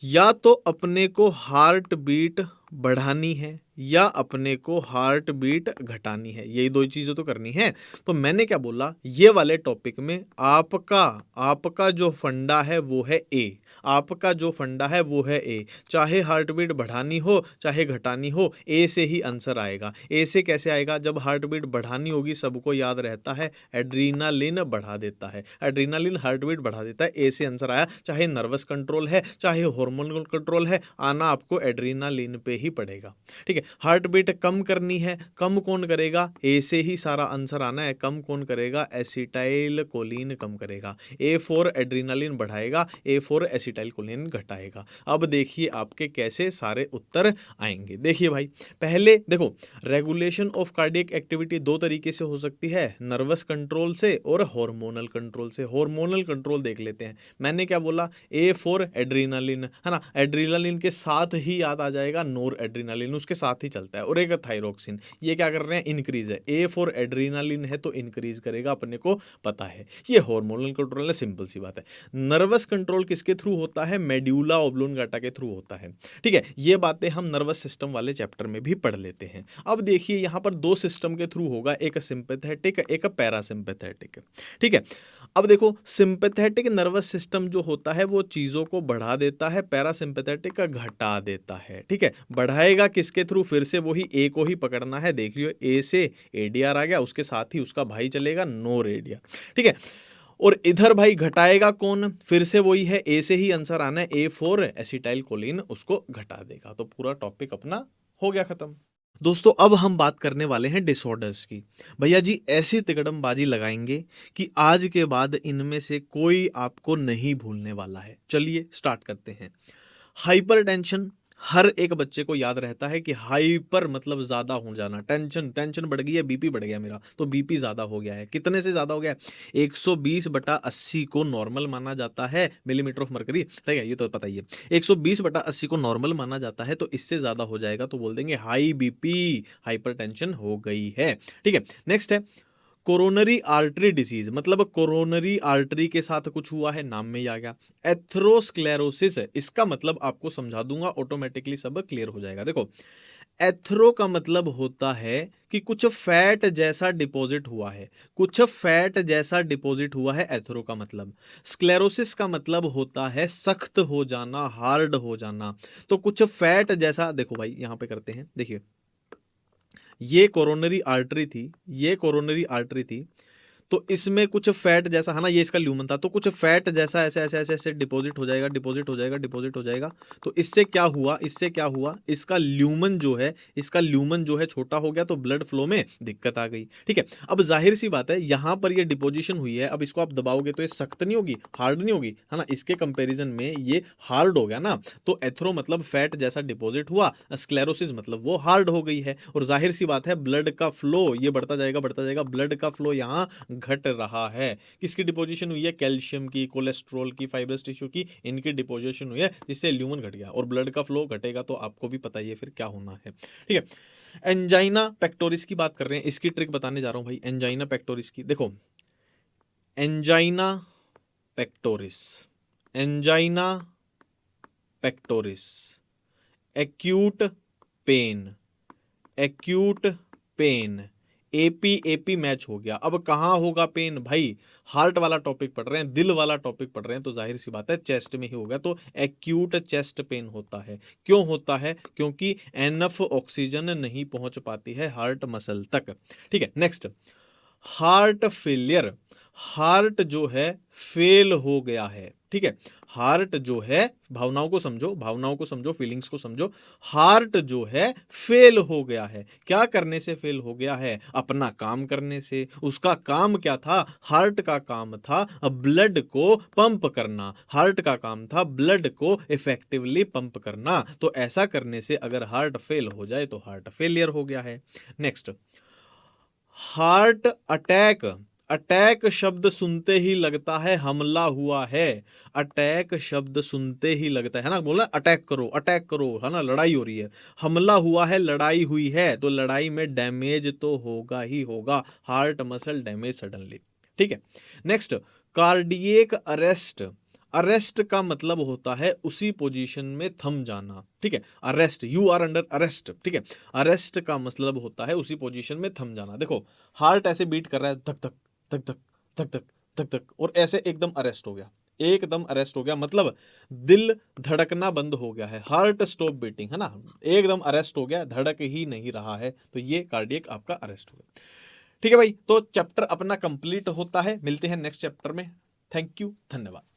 या तो अपने को हार्ट बीट बढ़ानी है या अपने को हार्ट बीट घटानी है, यही दो चीजें तो करनी है। तो मैंने क्या बोला, ये वाले टॉपिक में आपका आपका जो फंडा है वो है ए। आपका जो फंडा है वो है ए। चाहे हार्ट बीट बढ़ानी हो चाहे घटानी हो, ए से ही आंसर आएगा। ए से कैसे आएगा? जब हार्ट बीट बढ़ानी होगी, सबको याद रहता है एड्रीनालिन बढ़ा देता है, एड्रीनालिन हार्ट बीट बढ़ा देता है, ए से आंसर आया। चाहे नर्वस कंट्रोल है चाहे हार्मोनल कंट्रोल है, आना आपको एड्रीनालिन पे ही पड़ेगा। ठीक है, हार्ट बीट कम करनी है, कम कौन करेगा? ए से ही सारा आंसर आना है। कम कौन करेगा? एसिटाइल कोलिन कम करेगा। ए फॉर एड्रीनालिन बढ़ाएगा, ए फॉर एसिटाइल कोलिन घटाएगा। अब देखिए आपके कैसे सारे उत्तर आएंगे। देखिए भाई, पहले देखो, रेगुलेशन ऑफ कार्डियक एक्टिविटी दो तरीके से हो सकती है, नर्वस कंट्रोल से और हार्मोनल कंट्रोल से। हार्मोनल कंट्रोल देख लेते हैं। मैंने क्या बोला? ए फॉर एड्रीनालिन, है ना? एड्रीनालिन के साथ ही याद आ जाएगा नोर एड्रीनालिन, उसके साथ ही चलता है। और एक थायरोक्सिन, ये क्या कर रहे हैं? इंक्रीज है। ए फॉर एड्रीनालिन है तो इंक्रीज करेगा, अपने को पता है। ये हार्मोनल कंट्रोल है, सिंपल सी बात है। नर्वस कंट्रोल किसके थ्रू होता है? मेड्यूला ऑब्लोंगाटा के थ्रू होता है। ठीक है, ये बातें हम नर्वस सिस्टम वाले चैप्टर में भी पढ़ लेते हैं। अब देखिए यहां पर दो सिस्टम के थ्रू होगा, एक सिंपैथेटिक एक पैरासिम्पैथेटिक। ठीक है, अब देखो, सिंपैथेटिक नर्वस सिस्टम जो होता है वो चीजों को बढ़ा देता है, पैरासिम्पैथेटिक का घटा देता है। ठीक है, बढ़ाएगा किसके थ्रू? फिर से वही ए को ही पकड़ना है। देख लियो, ए से एडीआर आ गया, उसके साथ ही उसका भाई चलेगा नोर एडीआर। ठीक है, और इधर भाई घटाएगा कौन? फिर से वही है, ए से ही आंसर आना है, ए फॉर एसिटाइल कोलिन उसको घटा देगा। तो पूरा टॉपिक अपना हो गया खत्म। दोस्तों, अब हम बात करने वाले हैं डिसऑर्डर्स की। भैया जी ऐसी तिकड़मबाजी लगाएंगे कि आज के बाद इनमें से कोई आपको नहीं भूलने वाला है। चलिए स्टार्ट करते हैं। हाइपरटेंशन, हर एक बच्चे को याद रहता है कि हाइपर मतलब ज्यादा हो जाना, टेंशन, टेंशन बढ़ गई है, बीपी बढ़ गया मेरा, तो बीपी ज्यादा हो गया है। कितने से ज्यादा हो गया है? 120/80 को नॉर्मल माना जाता है, मिलीमीटर ऑफ मरकरी। ठीक है, ये तो पता ही है। 120/80 को नॉर्मल माना जाता है, तो इससे ज्यादा हो जाएगा तो बोल देंगे हाई बीपी, हाइपरटेंशन हो गई है। ठीक है, नेक्स्ट है कोरोनरी आर्टरी डिजीज, मतलब कोरोनरी आर्टरी के साथ कुछ हुआ है, नाम में ही आ गया। एथरोस्क्लेरोसिस, इसका मतलब आपको समझा दूंगा, ऑटोमेटिकली सब क्लियर हो जाएगा। देखो, एथरो का मतलब होता है कि कुछ फैट जैसा डिपॉजिट हुआ है, कुछ फैट जैसा डिपॉजिट हुआ है, एथरो का मतलब। स्क्लेरोसिस का मतलब होता है सख्त हो जाना, हार्ड हो जाना। तो कुछ फैट जैसा, देखो भाई यहां पे करते हैं, देखिए ये कोरोनरी आर्टरी थी, ये कोरोनरी आर्टरी थी, तो इसमें कुछ फैट जैसा है ना, ये इसका ल्यूमन था, तो कुछ फैट जैसा ऐसे ऐसे ऐसे ऐसे डिपॉजिट हो जाएगा, डिपॉजिट हो जाएगा, डिपॉजिट हो जाएगा। तो इससे क्या हुआ? इससे क्या हुआ? इसका ल्यूमन जो है, इसका ल्यूमन जो है छोटा हो गया, तो ब्लड फ्लो में दिक्कत आ गई। ठीक है, अब जाहिर सी बात है यहां पर ये डिपोजिशन हुई है, अब इसको आप दबाओगे तो ये सख्त नहीं होगी, हार्ड नहीं होगी, है ना? इसके कंपेरिजन में ये हार्ड हो गया ना। तो एथरो मतलब फैट जैसा डिपॉजिट हुआ, स्क्लेरोसिस मतलब वो हार्ड हो गई है। और जाहिर सी बात है ब्लड का फ्लो ये बढ़ता जाएगा, बढ़ता जाएगा, ब्लड का फ्लो यहाँ घट रहा है। किसकी डिपोजिशन हुई है? कैल्शियम की, कोलेस्ट्रॉल की, फाइब्रस टिश्यू की, इनकी डिपोजिशन हुई है, जिससे ल्यूमन घट गया। और ब्लड का फ्लो घटेगा तो आपको भी पता ही है फिर क्या होना है। ठीक है, एंजाइना पेक्टोरिस की बात कर रहे हैं, इसकी ट्रिक बताने जा रहा हूं भाई। एंजाइना पेक्टोरिस की देखो, angina pectoris, angina pectoris, acute pain, acute pain, AP AP match हो गया। अब कहां होगा पेन? भाई हार्ट वाला टॉपिक पढ़ रहे हैं, दिल वाला टॉपिक पढ़ रहे हैं, तो जाहिर सी बात है चेस्ट में ही होगा। तो एक्यूट चेस्ट पेन होता है। क्यों होता है? क्योंकि एनफ ऑक्सीजन नहीं पहुंच पाती है हार्ट मसल तक। ठीक है, नेक्स्ट, हार्ट फेलियर। हार्ट जो है फेल हो गया है, ठीक है। हार्ट जो है, भावनाओं को समझो, भावनाओं को समझो, फीलिंग्स को समझो। हार्ट जो है फेल हो गया है, क्या करने से फेल हो गया है? अपना काम करने से। उसका काम क्या था? हार्ट का काम था ब्लड को पंप करना। हार्ट का काम था ब्लड को इफेक्टिवली पंप करना। तो ऐसा करने से अगर हार्ट फेल हो जाए तो हार्ट फेलियर हो गया है। Next, heart attack. अटैक शब्द सुनते ही लगता है हमला हुआ है। अटैक शब्द सुनते ही लगता है ना, बोलना अटैक करो, है ना, लड़ाई हो रही है। हमला हुआ है, लड़ाई हुई है, तो लड़ाई में डैमेज तो होगा ही होगा। हार्ट मसल डैमेज सडनली, ठीक है। Next, cardiac arrest. अरेस्ट का मतलब होता है उसी पोजीशन में थम जाना, ठीक है। Arrest, you are under arrest, ठीक है। अरेस्ट का मतलब होता है उसी पोजीशन में थम जाना। देखो, हार्ट ऐसे बीट कर रहा है, धक धक धक धक धक धक धक धक, और ऐसे एकदम अरेस्ट हो गया, एकदम अरेस्ट हो गया, मतलब दिल धड़कना बंद हो गया है, हार्ट स्टॉप बीटिंग, है ना, एकदम अरेस्ट हो गया, धड़क ही नहीं रहा है, तो ये कार्डियक आपका अरेस्ट हो गया। ठीक है भाई, तो चैप्टर अपना कंप्लीट होता है, मिलते हैं नेक्स्ट चैप्टर में। थैंक यू, धन्यवाद।